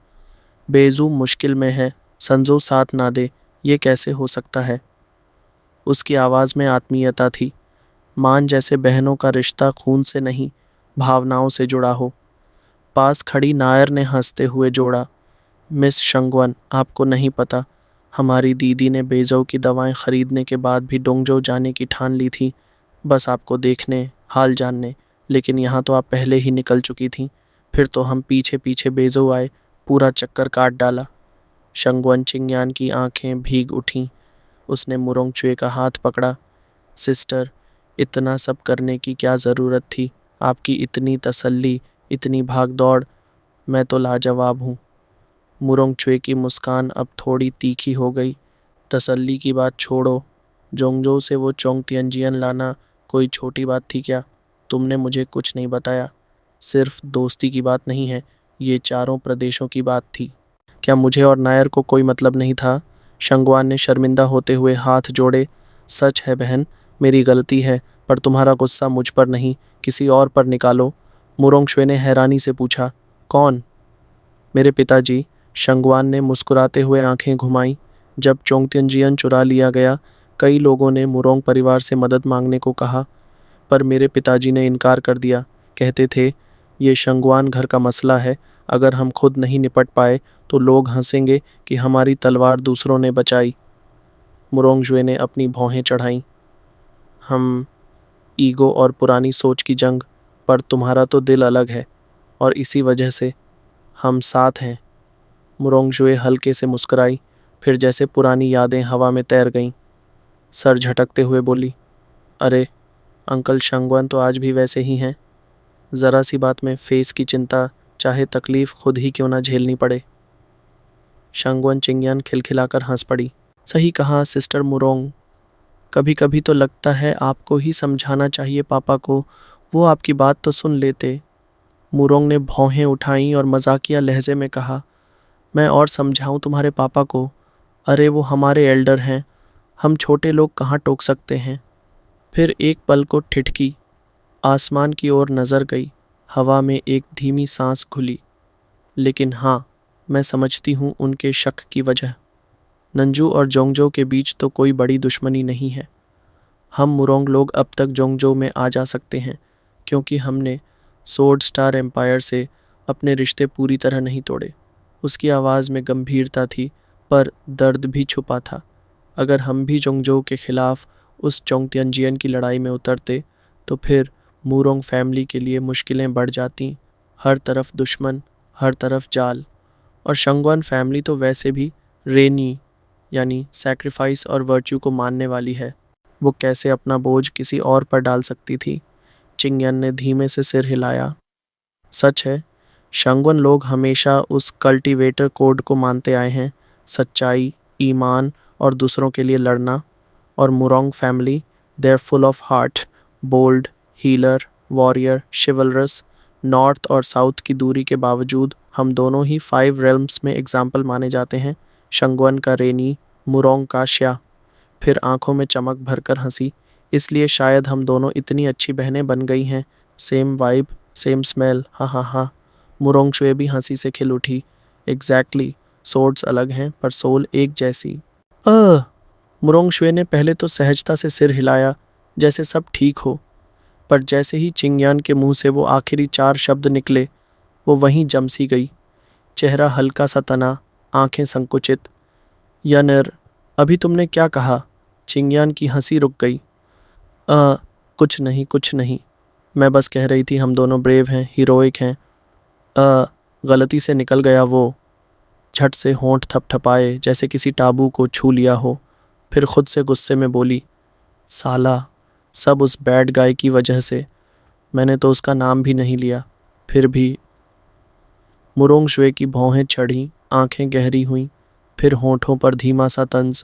बेजू मुश्किल में है, संजो साथ ना दे, ये कैसे हो सकता है? उसकी आवाज़ में आत्मीयता थी, मान जैसे बहनों का रिश्ता खून से नहीं, भावनाओं से जुड़ा हो। पास खड़ी नायर ने हंसते हुए जोड़ा, मिस शंगवन, आपको नहीं पता, हमारी दीदी ने बेजो की दवाएं खरीदने के बाद भी डोंगजो जाने की ठान ली थी, बस आपको देखने, हाल जानने। लेकिन यहाँ तो आप पहले ही निकल चुकी थीं। फिर तो हम पीछे पीछे बेजो आए, पूरा चक्कर काट डाला। शंगवन चिंग्यान की आंखें भीग उठीं। उसने मुरोंगचुए का हाथ पकड़ा। सिस्टर, इतना सब करने की क्या ज़रूरत थी? आपकी इतनी तसल्ली, इतनी भाग दौड़, मैं तो लाजवाब हूँ। मुरोंगचुए की मुस्कान अब थोड़ी तीखी हो गई। तसल्ली की बात छोड़ो, जोंगजो से वो चोंगतियनजियन लाना कोई छोटी बात थी क्या? तुमने मुझे कुछ नहीं बताया। सिर्फ दोस्ती की बात नहीं है, ये चारों प्रदेशों की बात थी। क्या मुझे और नायर को कोई मतलब नहीं था? शंगवान ने शर्मिंदा होते हुए हाथ जोड़े। सच है बहन, मेरी गलती है, पर तुम्हारा गुस्सा मुझ पर नहीं, किसी और पर निकालो। मुरोंगशुए ने हैरानी से पूछा, कौन? मेरे पिताजी। शंगवान ने मुस्कुराते हुए आंखें घुमाई। जब चोंगतियनजियन चुरा लिया गया, कई लोगों ने मुरोंग परिवार से मदद मांगने को कहा, पर मेरे पिताजी ने इनकार कर दिया। कहते थे, ये शंगवान घर का मसला है, अगर हम खुद नहीं निपट पाए तो लोग हंसेंगे कि हमारी तलवार दूसरों ने बचाई। मुरोंगजुए ने अपनी भौहें चढ़ाईं। हम ईगो और पुरानी सोच की जंग, पर तुम्हारा तो दिल अलग है, और इसी वजह से हम साथ हैं। मुरोंगजुए हल्के से मुस्कुराई, फिर जैसे पुरानी यादें हवा में तैर गईं। सर झटकते हुए बोली, अरे अंकल शंगवान तो आज भी वैसे ही हैं। ज़रा सी बात में फेस की चिंता, चाहे तकलीफ खुद ही क्यों ना झेलनी पड़े। शंगवन चिंग्यान खिलखिलाकर हंस पड़ी। सही कहा सिस्टर मुरोंग, कभी कभी तो लगता है आपको ही समझाना चाहिए पापा को, वो आपकी बात तो सुन लेते। मुरोंग ने भौहें उठाईं और मजाकिया लहजे में कहा, मैं और समझाऊं तुम्हारे पापा को? अरे वो हमारे एल्डर हैं, हम छोटे लोग कहाँ टोक सकते हैं। फिर एक पल को ठिठकी, आसमान की ओर नज़र गई। हवा में एक धीमी सांस खुली। लेकिन हाँ, मैं समझती हूँ उनके शक की वजह। नंजू और जोंगजो के बीच तो कोई बड़ी दुश्मनी नहीं है। हम मुरोंग लोग अब तक जोंगजो में आ जा सकते हैं, क्योंकि हमने सोर्ड स्टार एम्पायर से अपने रिश्ते पूरी तरह नहीं तोड़े। उसकी आवाज़ में गंभीरता थी, पर दर्द भी छुपा था। अगर हम भी जोंगजो के खिलाफ उस चोंगतियनजियन की लड़ाई में उतरते, तो फिर मुरोंग फैमिली के लिए मुश्किलें बढ़ जाती। हर तरफ दुश्मन, हर तरफ जाल। और शंगवान फैमिली तो वैसे भी रेनी यानी सैक्रिफाइस और वर्च्यू को मानने वाली है। वो कैसे अपना बोझ किसी और पर डाल सकती थी? चिंग्यन ने धीमे से सिर हिलाया। सच है, शंगवन लोग हमेशा उस कल्टीवेटर कोड को मानते आए हैं, सच्चाई, ईमान और दूसरों के लिए लड़ना। और Murong family, they're full of heart, bold, healer, warrior, chivalrous. North और साउथ की दूरी के बावजूद हम दोनों ही 5 रेल्म्स में एग्जाम्पल माने जाते हैं। शंगवन का रेनी, मुरोंग का श्या। फिर आंखों में चमक भरकर हंसी, इसलिए शायद हम दोनों इतनी अच्छी बहनें बन गई हैं। सेम वाइब, सेम स्मेल, हाँ हाँ हाँ। मुरोंगशुए भी हंसी से खिल उठी। एग्जैक्टली, सोर्ड्स अलग हैं पर सोल एक जैसी। मुरोंगशुए ने पहले तो सहजता से सिर हिलाया, जैसे सब ठीक हो, पर जैसे ही चिंग्यान के मुंह से वो आखिरी 4 शब्द निकले, वो वहीं जम सी गई। चेहरा हल्का सा तना, आंखें संकुचित। यनर, अभी तुमने क्या कहा? चिंग्यान की हंसी रुक गई। कुछ नहीं, कुछ नहीं। मैं बस कह रही थी हम दोनों ब्रेव हैं, हीरोइक हैं, गलती से निकल गया वो। झट से होंठ थपथपाए जैसे किसी टाबू को छू लिया हो। फिर खुद से गुस्से में बोली, साला, सब उस बैड गाय की वजह से। मैंने तो उसका नाम भी नहीं लिया। फिर भी। मुरोंग शुए की भौहें चढ़ीं, आंखें गहरी हुईं, फिर होंठों पर धीमा सा तंज।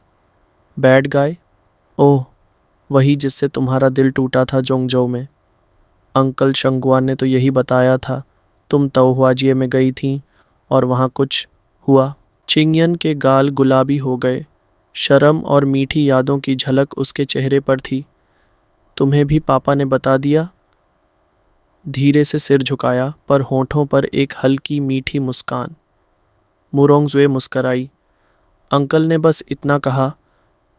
Bad guy? ओह, वही जिससे तुम्हारा दिल टूटा था जोंगजो में। अंकल शंगवान ने तो यही बताया था। तुम तौहुआजिए में गई थीं और वहाँ कुछ हुआ। चिंगयन के गाल गुलाबी हो गए। शर्म और मीठी यादों की झलक उसके चेहरे पर थी। तुम्हें भी पापा ने बता दिया? धीरे से सिर झुकाया, पर होंठों पर एक हल्की मीठी मुस्कान। मुरोंगजुए मुस्कराई। अंकल ने बस इतना कहा,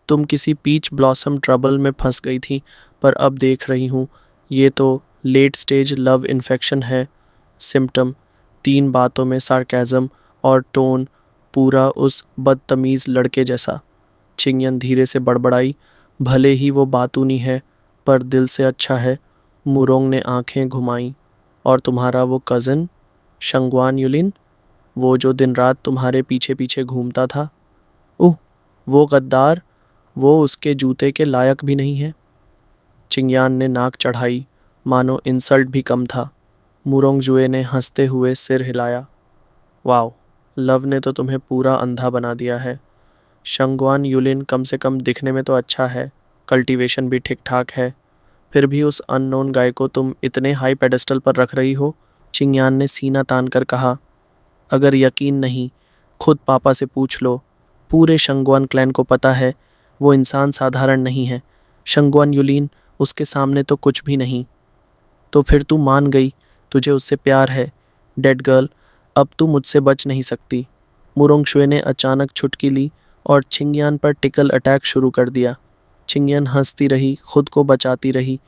तुम किसी पीच ब्लॉसम ट्रबल में फंस गई थी, पर अब देख रही हूँ ये तो लेट स्टेज लव इन्फेक्शन है। सिम्टम 3 बातों में सार्केज़म और टोन पूरा उस बदतमीज़ लड़के जैसा। चिंगयन धीरे से बड़बड़ाई, भले ही वो बातूनी है पर दिल से अच्छा है। मुरोंग ने आंखें घुमाईं। और तुम्हारा वो कज़न शंगवान युलिन, वो जो दिन रात तुम्हारे पीछे पीछे घूमता था? उह, वो गद्दार, वो उसके जूते के लायक भी नहीं है। चिंगयान ने नाक चढ़ाई, मानो इंसल्ट भी कम था। मुरोंगजुए ने हंसते हुए सिर हिलाया। वाओ, लव ने तो तुम्हें पूरा अंधा बना दिया है। शंगवान युलिन कम से कम दिखने में तो अच्छा है, कल्टीवेशन भी ठीक ठाक है, फिर भी उस अननोन गाय को तुम इतने हाई पेडेस्टल पर रख रही हो। चिंगयान ने सीना तान कर कहा, अगर यकीन नहीं, खुद पापा से पूछ लो। पूरे शंगवान क्लैन को पता है वो इंसान साधारण नहीं है। शंगवान युलिन उसके सामने तो कुछ भी नहीं। तो फिर तू मान गई, तुझे उससे प्यार है। डेड गर्ल, अब तू मुझसे बच नहीं सकती। मुरोंगशुए ने अचानक छुटकी ली और चिंगयान पर टिकल अटैक शुरू कर दिया। चिंगयान हंसती रही, खुद को बचाती रही।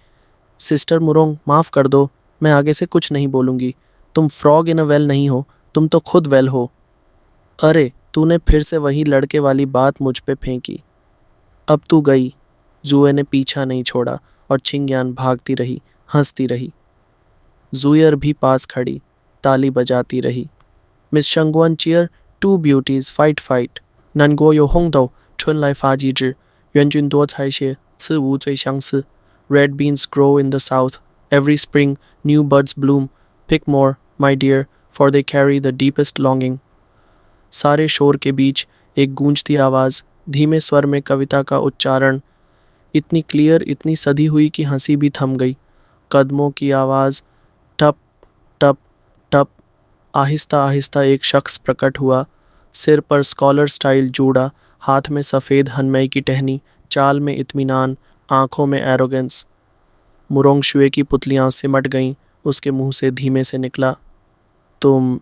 सिस्टर मुरोंग, माफ़ कर दो, मैं आगे से कुछ नहीं बोलूँगी। तुम फ्रॉग इन अ वेल नहीं हो, तुम तो खुद वेल हो। अरे, तूने फिर से वही लड़के वाली बात मुझ पे फेंकी। अब तू गई। जुए ने पीछा नहीं छोड़ा और चिंगयान भागती रही, हंसती रही। जुयर भी पास खड़ी, ताली बजाती रही। Miss Shangguan cheer, 2 beauties fight fight, ननगो यो होंगदो, 春来发机智，援军多采撷，刺无最相似。Red beans grow in the south. Every spring, new buds bloom. Pick more, my dear, for they carry the deepest longing. सारे शोर के बीच एक गूंजती आवाज़, धीमे स्वर में कविता का उच्चारण, इतनी क्लियर, इतनी सधी हुई कि हंसी भी थम गई। कदमों की आवाज़, टप टप टप। आहिस्ता आहिस्ता एक शख्स प्रकट हुआ, सिर पर स्कॉलर स्टाइल जूड़ा, हाथ में सफ़ेद हनमई की टहनी, चाल में इत्मीनान, आंखों में एरोगेंस। मुरोंगशुए की पुतलियाँ सिमट गईं। उसके मुंह से धीमे से निकला, तुम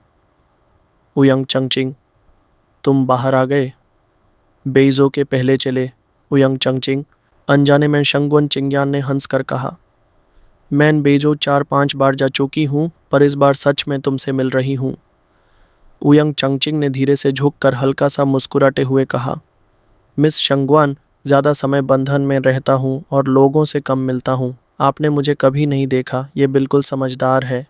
उयंग चंगचिंग, तुम बाहर आ गए। बेइजो के पहले चले, उयंग चंगचिंग, अनजाने में शंगवन चिंगयान ने हंस कर कहा। मैं बेइजो 4-5 बार जा चुकी हूँ, पर इस बार सच में तुमसे मिल रही हूँ। उयंग चंगचिंग ने धीरे से झुककर हल्का सा मुस्कुराते हुए कहा, मिस शंगवान, ज़्यादा समय बंधन में रहता हूँ और लोगों से कम मिलता हूँ। आपने मुझे कभी नहीं देखा, ये बिल्कुल समझदार है।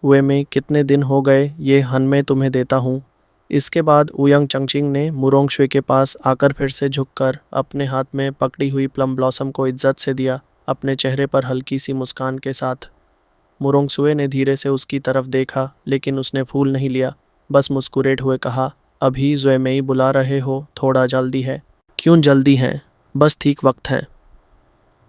वे में कितने दिन हो गए, ये हन में तुम्हें देता हूँ। इसके बाद उयंग चंगचिंग ने मुरोंगशुए के पास आकर फिर से झुककर अपने हाथ में पकड़ी हुई प्लम ब्लॉसम को इज्जत से दिया, अपने चेहरे पर हल्की सी मुस्कान के साथ। मुरोंगशुए ने धीरे से उसकी तरफ देखा, लेकिन उसने फूल नहीं लिया, बस मुस्कुराते हुए कहा, अभी ज़ुएमेई बुला रहे हो, थोड़ा जल्दी है। क्यों जल्दी है, बस ठीक वक्त है।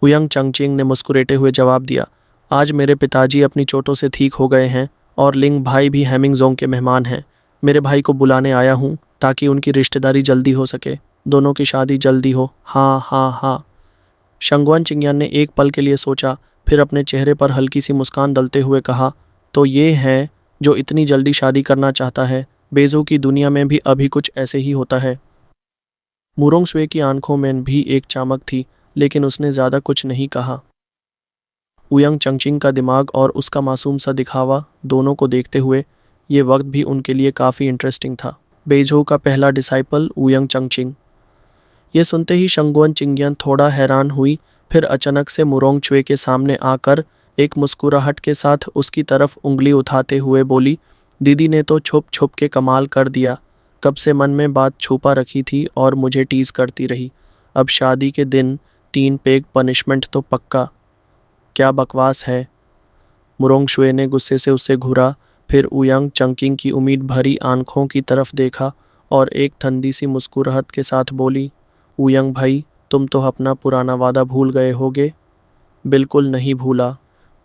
उयंग चंगचिंग ने मुस्कुराते हुए जवाब दिया, आज मेरे पिताजी अपनी चोटों से ठीक हो गए हैं और लिंग भाई भी हेमिंगजोंग के मेहमान हैं। मेरे भाई को बुलाने आया हूँ ताकि उनकी रिश्तेदारी जल्दी हो सके, दोनों की शादी जल्दी हो। हाँ हाँ हाँ। शंगवान चिंगयान ने एक पल के लिए सोचा, फिर अपने चेहरे पर हल्की सी मुस्कान डलते हुए कहा, तो ये है जो इतनी जल्दी शादी करना चाहता है। बेजो की दुनिया में भी अभी कुछ ऐसे ही होता है। मुरोंगशुए की आंखों में भी एक चमक थी, लेकिन उसने ज़्यादा कुछ नहीं कहा। उयंग चंगचिंग का दिमाग और उसका मासूम सा दिखावा दोनों को देखते हुए ये वक्त भी उनके लिए काफ़ी इंटरेस्टिंग था। बेइजो का पहला डिसाइपल उयंग चंगचिंग। ये सुनते ही शंगवन चिंगयान थोड़ा हैरान हुई, फिर अचानक से मुरोंगशुए के सामने आकर एक मुस्कुराहट के साथ उसकी तरफ उंगली उठाते हुए बोली, दीदी ने तो छुप छुप के कमाल कर दिया, कब से मन में बात छुपा रखी थी और मुझे टीज करती रही। अब शादी के दिन 3 पेग पनिशमेंट तो पक्का। क्या बकवास है। मुरोंगशुए ने गुस्से से उसे घूरा, फिर उयांग चंकिंग की उम्मीद भरी आंखों की तरफ देखा और एक ठंडी सी मुस्कुराहट के साथ बोली, उयांग भाई, तुम तो अपना पुराना वादा भूल गए होगे। बिल्कुल नहीं भूला,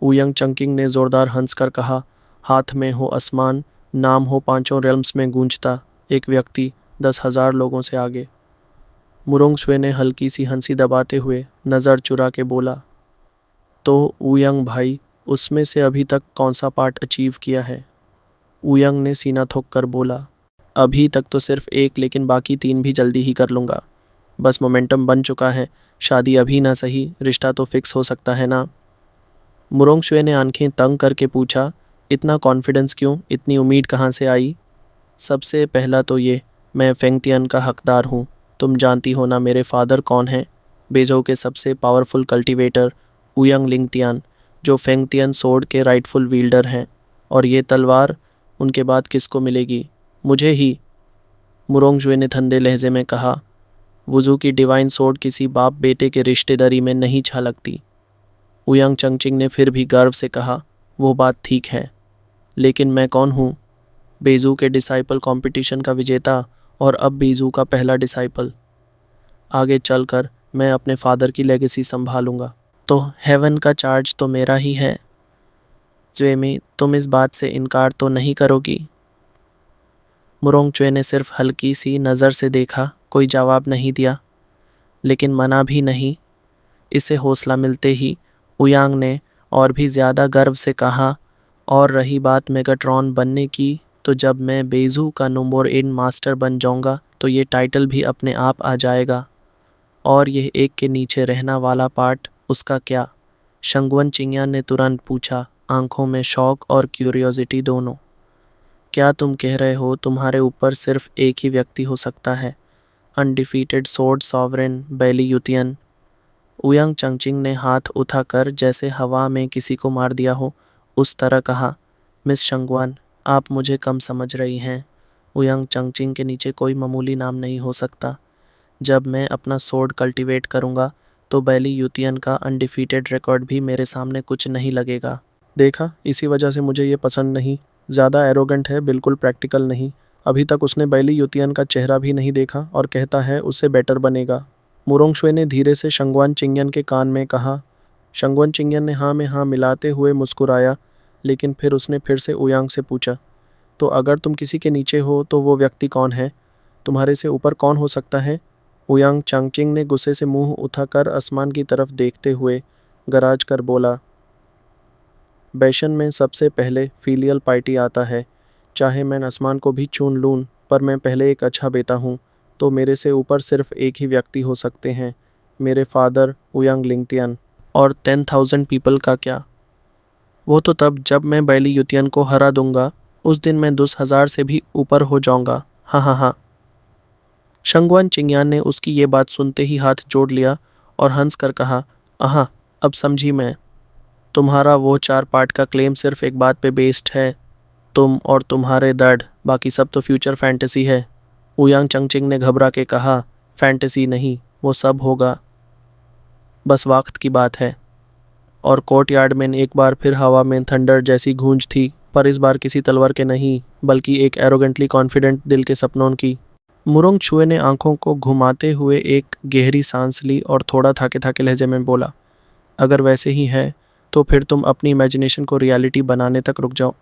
उयांग चंकिंग ने जोरदार हंसकर कहा। हाथ में हो आसमान, नाम हो पांचों रेल्म्स में गूंजता, एक व्यक्ति 10,000 लोगों से आगे। मुरोंगशुए ने हल्की सी हंसी दबाते हुए नज़र चुरा के बोला, तो उयांग भाई, उसमें से अभी तक कौन सा पार्ट अचीव किया है? उयांग ने सीना ठोक कर बोला, अभी तक तो सिर्फ एक, लेकिन बाकी 3 भी जल्दी ही कर लूँगा। बस मोमेंटम बन चुका है, शादी अभी ना सही, रिश्ता तो फिक्स हो सकता है ना। मुरोंगशुए ने आंखें तंग करके पूछा, इतना कॉन्फिडेंस क्यों, इतनी उम्मीद कहाँ से आई? सबसे पहला तो ये, मैं फेंगतियन का हकदार हूँ। तुम जानती हो ना मेरे फादर कौन हैं? बेजों के सबसे पावरफुल कल्टीवेटर उयांग लिंगतियान, जो फेंगतियन सोर्ड के राइटफुल विल्डर हैं। और ये तलवार उनके बाद किसको मिलेगी? मुझे ही। मुरोंगशुए ने ठंडे लहजे में कहा, वुजू की डिवाइन सोर्ड किसी बाप बेटे के रिश्तेदारी में नहीं छलकती। उयांग चंगचिंग ने फिर भी गर्व से कहा, वो बात ठीक है, लेकिन मैं कौन हूँ? बेजू के डिसाइपल कंपटीशन का विजेता और अब बेजू का पहला डिसाइपल। आगे चलकर मैं अपने फादर की लेगेसी संभालूंगा, तो हेवन का चार्ज तो मेरा ही है। जुएमी, तुम इस बात से इनकार तो नहीं करोगी? मुरोंगशुए ने सिर्फ हल्की सी नज़र से देखा, कोई जवाब नहीं दिया, लेकिन मना भी नहीं। इसे हौसला मिलते ही उयांग ने और भी ज़्यादा गर्व से कहा, और रही बात मेगाट्रॉन बनने की, तो जब मैं बेजू का नंबर 1 मास्टर बन जाऊंगा तो ये टाइटल भी अपने आप आ जाएगा। और यह एक के नीचे रहना वाला पार्ट, उसका क्या? शंगवन चिंगयान ने तुरंत पूछा, आंखों में शौक और क्यूरियोसिटी दोनों। क्या तुम कह रहे हो तुम्हारे ऊपर सिर्फ एक ही व्यक्ति हो सकता है? अनडिफीटेड सोर्ड सॉवरेन बैली युतियन। उयांग चंगचिंग ने हाथ उठाकर जैसे हवा में किसी को मार दिया हो, उस तरह कहा, मिस शंगवान, आप मुझे कम समझ रही हैं। उयांग चंगचिंग के नीचे कोई मामूली नाम नहीं हो सकता। जब मैं अपना सोर्ड कल्टीवेट करूंगा तो बैली युतियन का अनडिफीटेड रिकॉर्ड भी मेरे सामने कुछ नहीं लगेगा। देखा, इसी वजह से मुझे ये पसंद नहीं। ज़्यादा एरोगेंट है, बिल्कुल प्रैक्टिकल नहीं। अभी तक उसने बैली युतियन का चेहरा भी नहीं देखा और कहता है उससे बेटर बनेगा। मुरोंगशुए ने धीरे से शंगवान चिंगयन के कान में कहा। शंगवान चिंगयन ने हाँ में हाँ मिलाते हुए मुस्कुराया, लेकिन फिर उसने फिर से उयांग से पूछा, तो अगर तुम किसी के नीचे हो तो वो व्यक्ति कौन है? तुम्हारे से ऊपर कौन हो सकता है? उयांग चंगचिंग ने गुस्से से मुंह उठाकर आसमान की तरफ देखते हुए गरज कर बोला, बैशन में सबसे पहले फीलियल पाइटी आता है। चाहे मैं आसमान को भी चुन लूँ, पर मैं पहले एक अच्छा बेटा हूँ, तो मेरे से ऊपर सिर्फ एक ही व्यक्ति हो सकते हैं, मेरे फादर उयांग लिंगतियन। और 10,000 पीपल का क्या? वो तो तब जब मैं बैली युतियन को हरा दूंगा, उस दिन मैं 10,000 से भी ऊपर हो जाऊंगा। हाँ हाँ हाँ। शंगवान चिंगयान ने उसकी ये बात सुनते ही हाथ जोड़ लिया और हंस कर कहा, आहा, अब समझी मैं। तुम्हारा वो 4 पार्ट का क्लेम सिर्फ एक बात पे बेस्ड है, तुम और तुम्हारे दर्द, बाकी सब तो फ्यूचर फैंटेसी है। उयांग चंगचिंग ने घबरा के कहा, फैंटेसी नहीं, वो सब होगा, बस वक्त की बात है। और कोर्टयार्ड में एक बार फिर हवा में थंडर जैसी गूंज थी, पर इस बार किसी तलवार के नहीं, बल्कि एक एरोगेंटली कॉन्फिडेंट दिल के सपनों की। मुरोंगशुए ने आंखों को घुमाते हुए एक गहरी सांस ली और थोड़ा थाके थाके लहजे में बोला, अगर वैसे ही है तो फिर तुम अपनी इमेजिनेशन को रियलिटी बनाने तक रुक जाओ।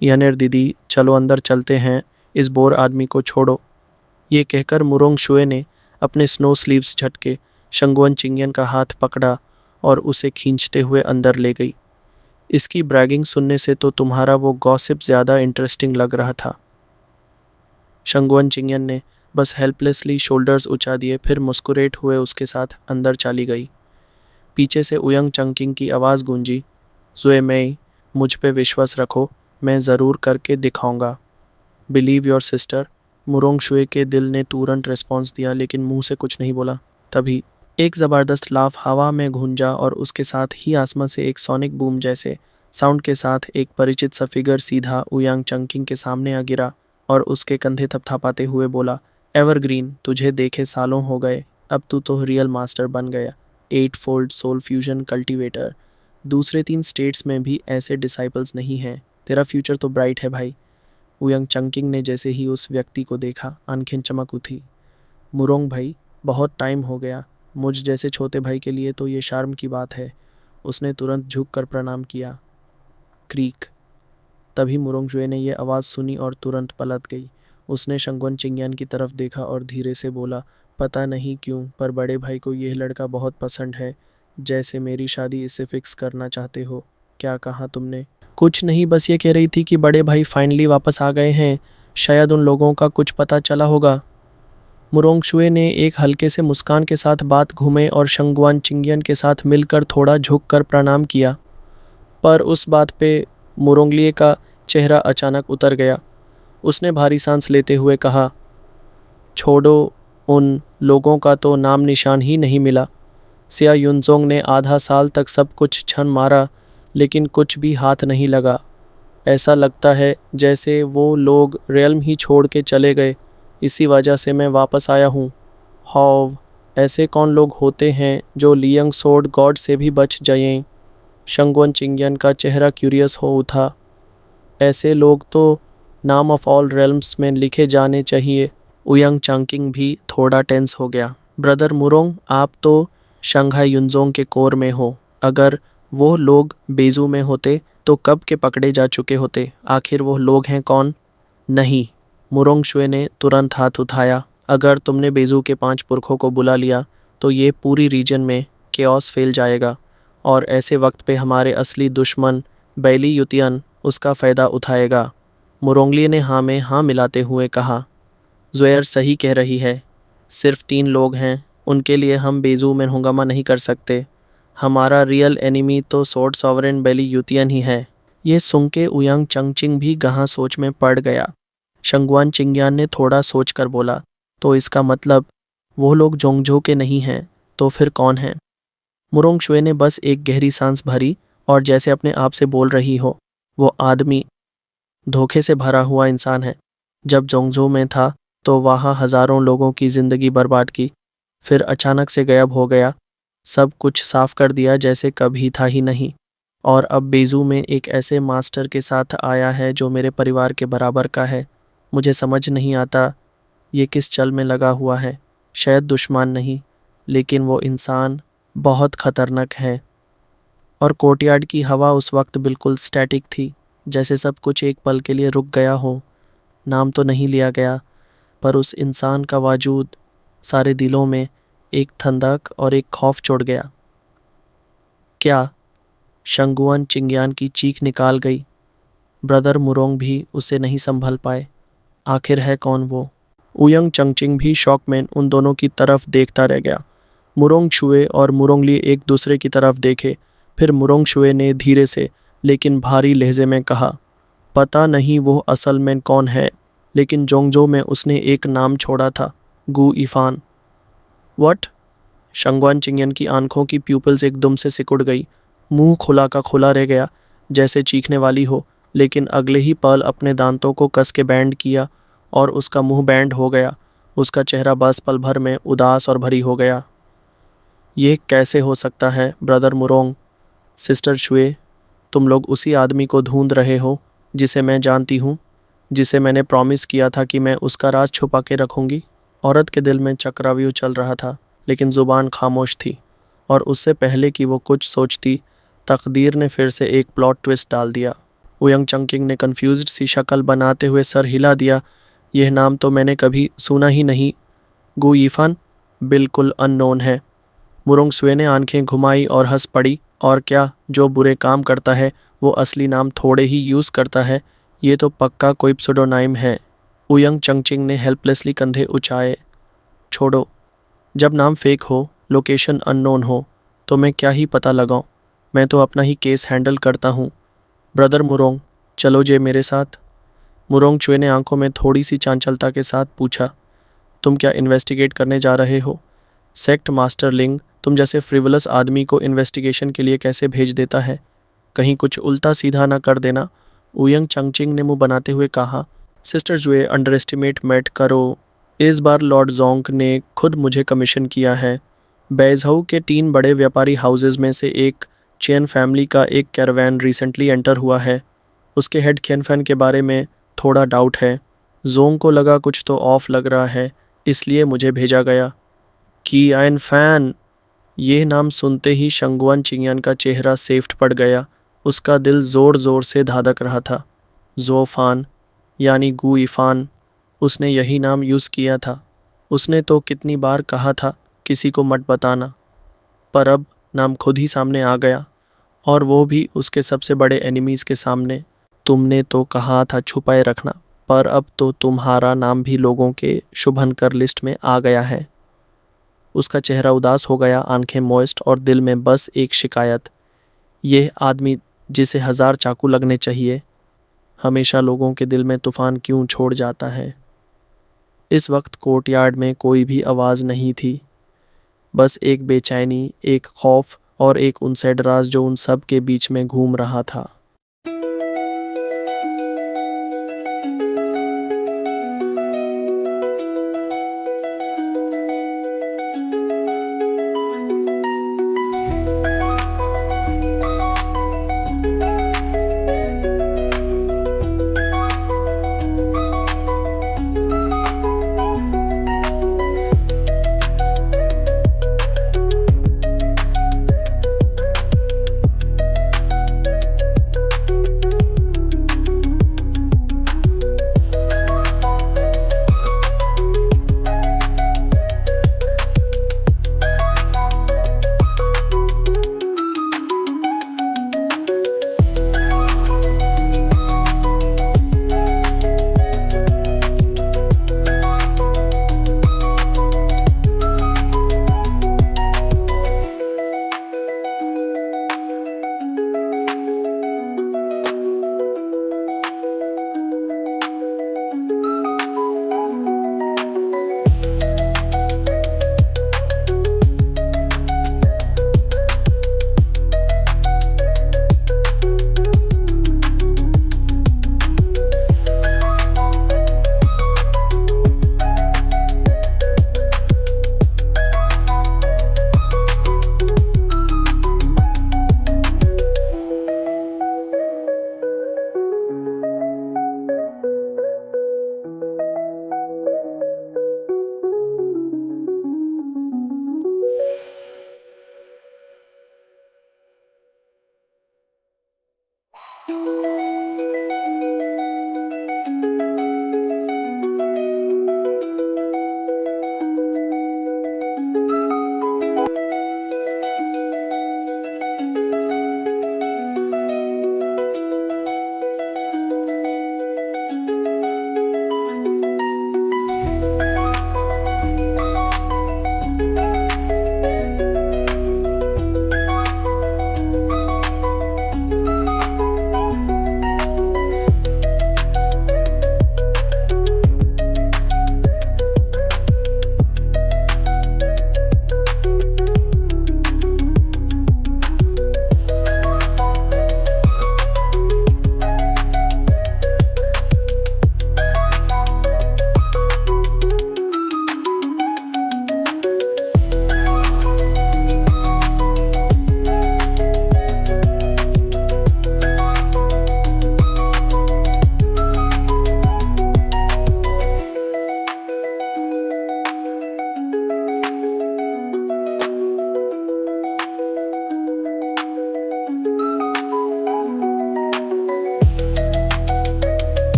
यानेर दीदी, चलो अंदर चलते हैं, इस बोर आदमी को छोड़ो। ये कहकर मुरोंगशुए ने अपने स्नो स्लीव्स झटके शंगवन चिंगयन का हाथ पकड़ा और उसे खींचते हुए अंदर ले गई। इसकी ब्रैगिंग सुनने से तो तुम्हारा वो गॉसिप ज़्यादा इंटरेस्टिंग लग रहा था। शंगवन चिंगयन ने बस हेल्पलेसली शोल्डर्स उछा दिए, फिर मुस्कुराते हुए उसके साथ अंदर चली गई। पीछे से उयांग चंगकिंग की आवाज़ गूंजी, जुए मई, मुझ पे विश्वास रखो, मैं ज़रूर करके दिखाऊंगा। Believe your sister. मुरोंगशुए के दिल ने तुरंत रिस्पॉन्स दिया, लेकिन मुंह से कुछ नहीं बोला। तभी एक ज़बरदस्त लाफ हवा में गूंजा और उसके साथ ही आसमान से एक सोनिक बूम जैसे साउंड के साथ एक परिचित सा फिगर सीधा उयांग चंकिंग के सामने आ गिरा और उसके कंधे थपथपाते हुए बोला, एवरग्रीन, तुझे देखे सालों हो गए, अब तू तो रियल मास्टर बन गया, 8-फोल्ड सोल फ्यूजन कल्टीवेटर। दूसरे 3 स्टेट्स में भी ऐसे डिसाइपल्स नहीं हैं। तेरा फ्यूचर तो ब्राइट है भाई। उयांग चंकिंग ने जैसे ही उस व्यक्ति को देखा, आंखें चमक उठी। मुरोंग भाई, बहुत टाइम हो गया। मुझ जैसे छोटे भाई के लिए तो ये शर्म की बात है। उसने तुरंत झुककर प्रणाम किया। क्रीक। तभी मुरोंगजुए ने यह आवाज़ सुनी और तुरंत पलट गई। उसने शंगवन चिंग्यान की तरफ देखा और धीरे से बोला, पता नहीं क्यों पर बड़े भाई को यह लड़का बहुत पसंद है, जैसे मेरी शादी इससे फिक्स करना चाहते हो। क्या कहा तुमने? कुछ नहीं, बस ये कह रही थी कि बड़े भाई फाइनली वापस आ गए हैं, शायद उन लोगों का कुछ पता चला होगा। मुरोंगशुए ने एक हल्के से मुस्कान के साथ बात घूमे और शंगवान चिंगियन के साथ मिलकर थोड़ा झुककर प्रणाम किया। पर उस बात पे मुरोंगलिए का चेहरा अचानक उतर गया। उसने भारी सांस लेते हुए कहा, छोड़ो, उन लोगों का तो नाम निशान ही नहीं मिला। सिया युनजोंग ने आधा साल तक सब कुछ छन मारा, लेकिन कुछ भी हाथ नहीं लगा। ऐसा लगता है जैसे वो लोग रियल्म ही छोड़ के चले गए। इसी वजह से मैं वापस आया हूँ। हाव, ऐसे कौन लोग होते हैं जो लियंग सोड गॉड से भी बच जाएं? शंगवन चिंगियन का चेहरा क्यूरियस हो उठा। ऐसे लोग तो नाम ऑफ ऑल रेल्म्स में लिखे जाने चाहिए। उयांग चांकिंग भी थोड़ा टेंस हो गया। ब्रदर मुरोंग, आप तो शंघाई युनजोंग के कोर में हो। अगर वो लोग बेजू में होते तो कब के पकड़े जा चुके होते। आखिर वो लोग हैं कौन? नहीं, मुरोंगशुए ने तुरंत हाथ उठाया। अगर तुमने बेजू के 5 पुरखों को बुला लिया तो ये पूरी रीजन में केओस फैल जाएगा और ऐसे वक्त पे हमारे असली दुश्मन बैली युतियन उसका फ़ायदा उठाएगा। मुरोंगली ने हाँ में हाँ मिलाते हुए कहा, ज़ुएर सही कह रही है। सिर्फ 3 लोग हैं, उनके लिए हम बेजू में हंगामा नहीं कर सकते। हमारा रियल एनिमी तो सोर्ड सॉवरेन बैली युतियन ही है। ये सुन के उयांग चंगचिंग भी गहन सोच में पड़ गया। शंगवान चिंग्यान ने थोड़ा सोचकर बोला, तो इसका मतलब वो लोग जोंगजो के नहीं हैं, तो फिर कौन हैं? मुरोंगशुए ने बस एक गहरी सांस भरी और जैसे अपने आप से बोल रही हो, वो आदमी धोखे से भरा हुआ इंसान है। जब जोंगजो में था तो वहाँ हज़ारों लोगों की ज़िंदगी बर्बाद की, फिर अचानक से गायब हो गया, सब कुछ साफ कर दिया जैसे कभी था ही नहीं। और अब बेजू में एक ऐसे मास्टर के साथ आया है जो मेरे परिवार के बराबर का है। मुझे समझ नहीं आता ये किस चल में लगा हुआ है। शायद दुश्मन नहीं, लेकिन वो इंसान बहुत खतरनाक है। और कोर्टयार्ड की हवा उस वक्त बिल्कुल स्टैटिक थी, जैसे सब कुछ एक पल के लिए रुक गया हो। नाम तो नहीं लिया गया, पर उस इंसान का वजूद सारे दिलों में एक ठंडक और एक खौफ छोड़ गया। क्या? शंगुअन चिंग्यान की चीख निकाल गई। ब्रदर मुरोंग भी उसे नहीं संभल पाए। आखिर है कौन वो? उयंग चंगचिंग भी शॉक में उन दोनों की तरफ देखता रह गया। मुरोंग शुए और मुरोंगली एक दूसरे की तरफ देखे। फिर मुरोंग शुए ने धीरे से लेकिन भारी लहजे में कहा, पता नहीं वो असल में कौन है, लेकिन जोंगजो में उसने एक नाम छोड़ा था, गू इफान। व्हाट? शंगवान चिंगयन की आंखों की प्यूपल्स एकदम से सिकुड़ गई। मुंह खुला का खुला रह गया, जैसे चीखने वाली हो, लेकिन अगले ही पल अपने दांतों को कस के बैंड किया और उसका मुंह बैंड हो गया। उसका चेहरा बस पल भर में उदास और भरी हो गया। ये कैसे हो सकता है ब्रदर मुरोंग? सिस्टर शुए, तुम लोग उसी आदमी को ढूंढ रहे हो जिसे मैं जानती हूँ, जिसे मैंने प्रॉमिस किया था कि मैं उसका राज छुपा के रखूँगी। औरत के दिल में चक्रव्यूह चल रहा था, लेकिन ज़ुबान खामोश थी। और उससे पहले कि वो कुछ सोचती, तकदीर ने फिर से एक प्लॉट ट्विस्ट डाल दिया। उयंग चंकिंग ने कंफ्यूज्ड सी शक्ल बनाते हुए सर हिला दिया। यह नाम तो मैंने कभी सुना ही नहीं। गू यीफान बिल्कुल अननोन है। मुरोंग स्वे ने आंखें घुमाई और हंस पड़ी। और क्या, जो बुरे काम करता है वो असली नाम थोड़े ही यूज़ करता है? ये तो पक्का कोई प्सोडोनाइम है। उयंग चंगचिंग ने हेल्पलेसली कंधे उछाए। छोड़ो, जब नाम फेक हो, लोकेशन अननोन हो, तो मैं क्या ही पता लगाऊं? मैं तो अपना ही केस हैंडल करता हूँ। ब्रदर मुरोंग, चलो जे मेरे साथ। मुरोंग चुए ने आंखों में थोड़ी सी चांचलता के साथ पूछा, तुम क्या इन्वेस्टिगेट करने जा रहे हो? सेक्ट मास्टर लिंग तुम जैसे फ्रिवलस आदमी को इन्वेस्टिगेशन के लिए कैसे भेज देता है? कहीं कुछ उल्टा सीधा ना कर देना। उयंग चंगचिंग ने मुंह बनाते हुए कहा। सिस्टर जुए, अंडर एस्टिमेट मत करो। इस बार लॉर्ड जोंग ने खुद मुझे कमीशन किया है। बेइज़हू के 3 बड़े व्यापारी हाउसेज में से एक चेन फैमिली का एक कैरावान रिसेंटली एंटर हुआ है। उसके हेड खियनफैन के बारे में थोड़ा डाउट है। जोंग को लगा कुछ तो ऑफ लग रहा है, इसलिए मुझे भेजा गया। की आयन फैन। यह नाम सुनते ही शंगुआन चिंगयान का चेहरा सेफ्ट पड़ गया। उसका दिल ज़ोर ज़ोर से धड़क रहा था। जोफान यानी गु इफ़ान, उसने यही नाम यूज़ किया था। उसने तो कितनी बार कहा था किसी को मत बताना, पर अब नाम खुद ही सामने आ गया, और वो भी उसके सबसे बड़े एनिमीज़ के सामने। तुमने तो कहा था छुपाए रखना, पर अब तो तुम्हारा नाम भी लोगों के शुभंकर लिस्ट में आ गया है। उसका चेहरा उदास हो गया, आंखें मोइस्ट, और दिल में बस एक शिकायत। यह आदमी जिसे 1000 चाकू लगने चाहिए, हमेशा लोगों के दिल में तूफान क्यों छोड़ जाता है। इस वक्त कोर्टयार्ड में कोई भी आवाज़ नहीं थी, बस एक बेचैनी, एक खौफ और एक उनसेड राज जो उन सब के बीच में घूम रहा था।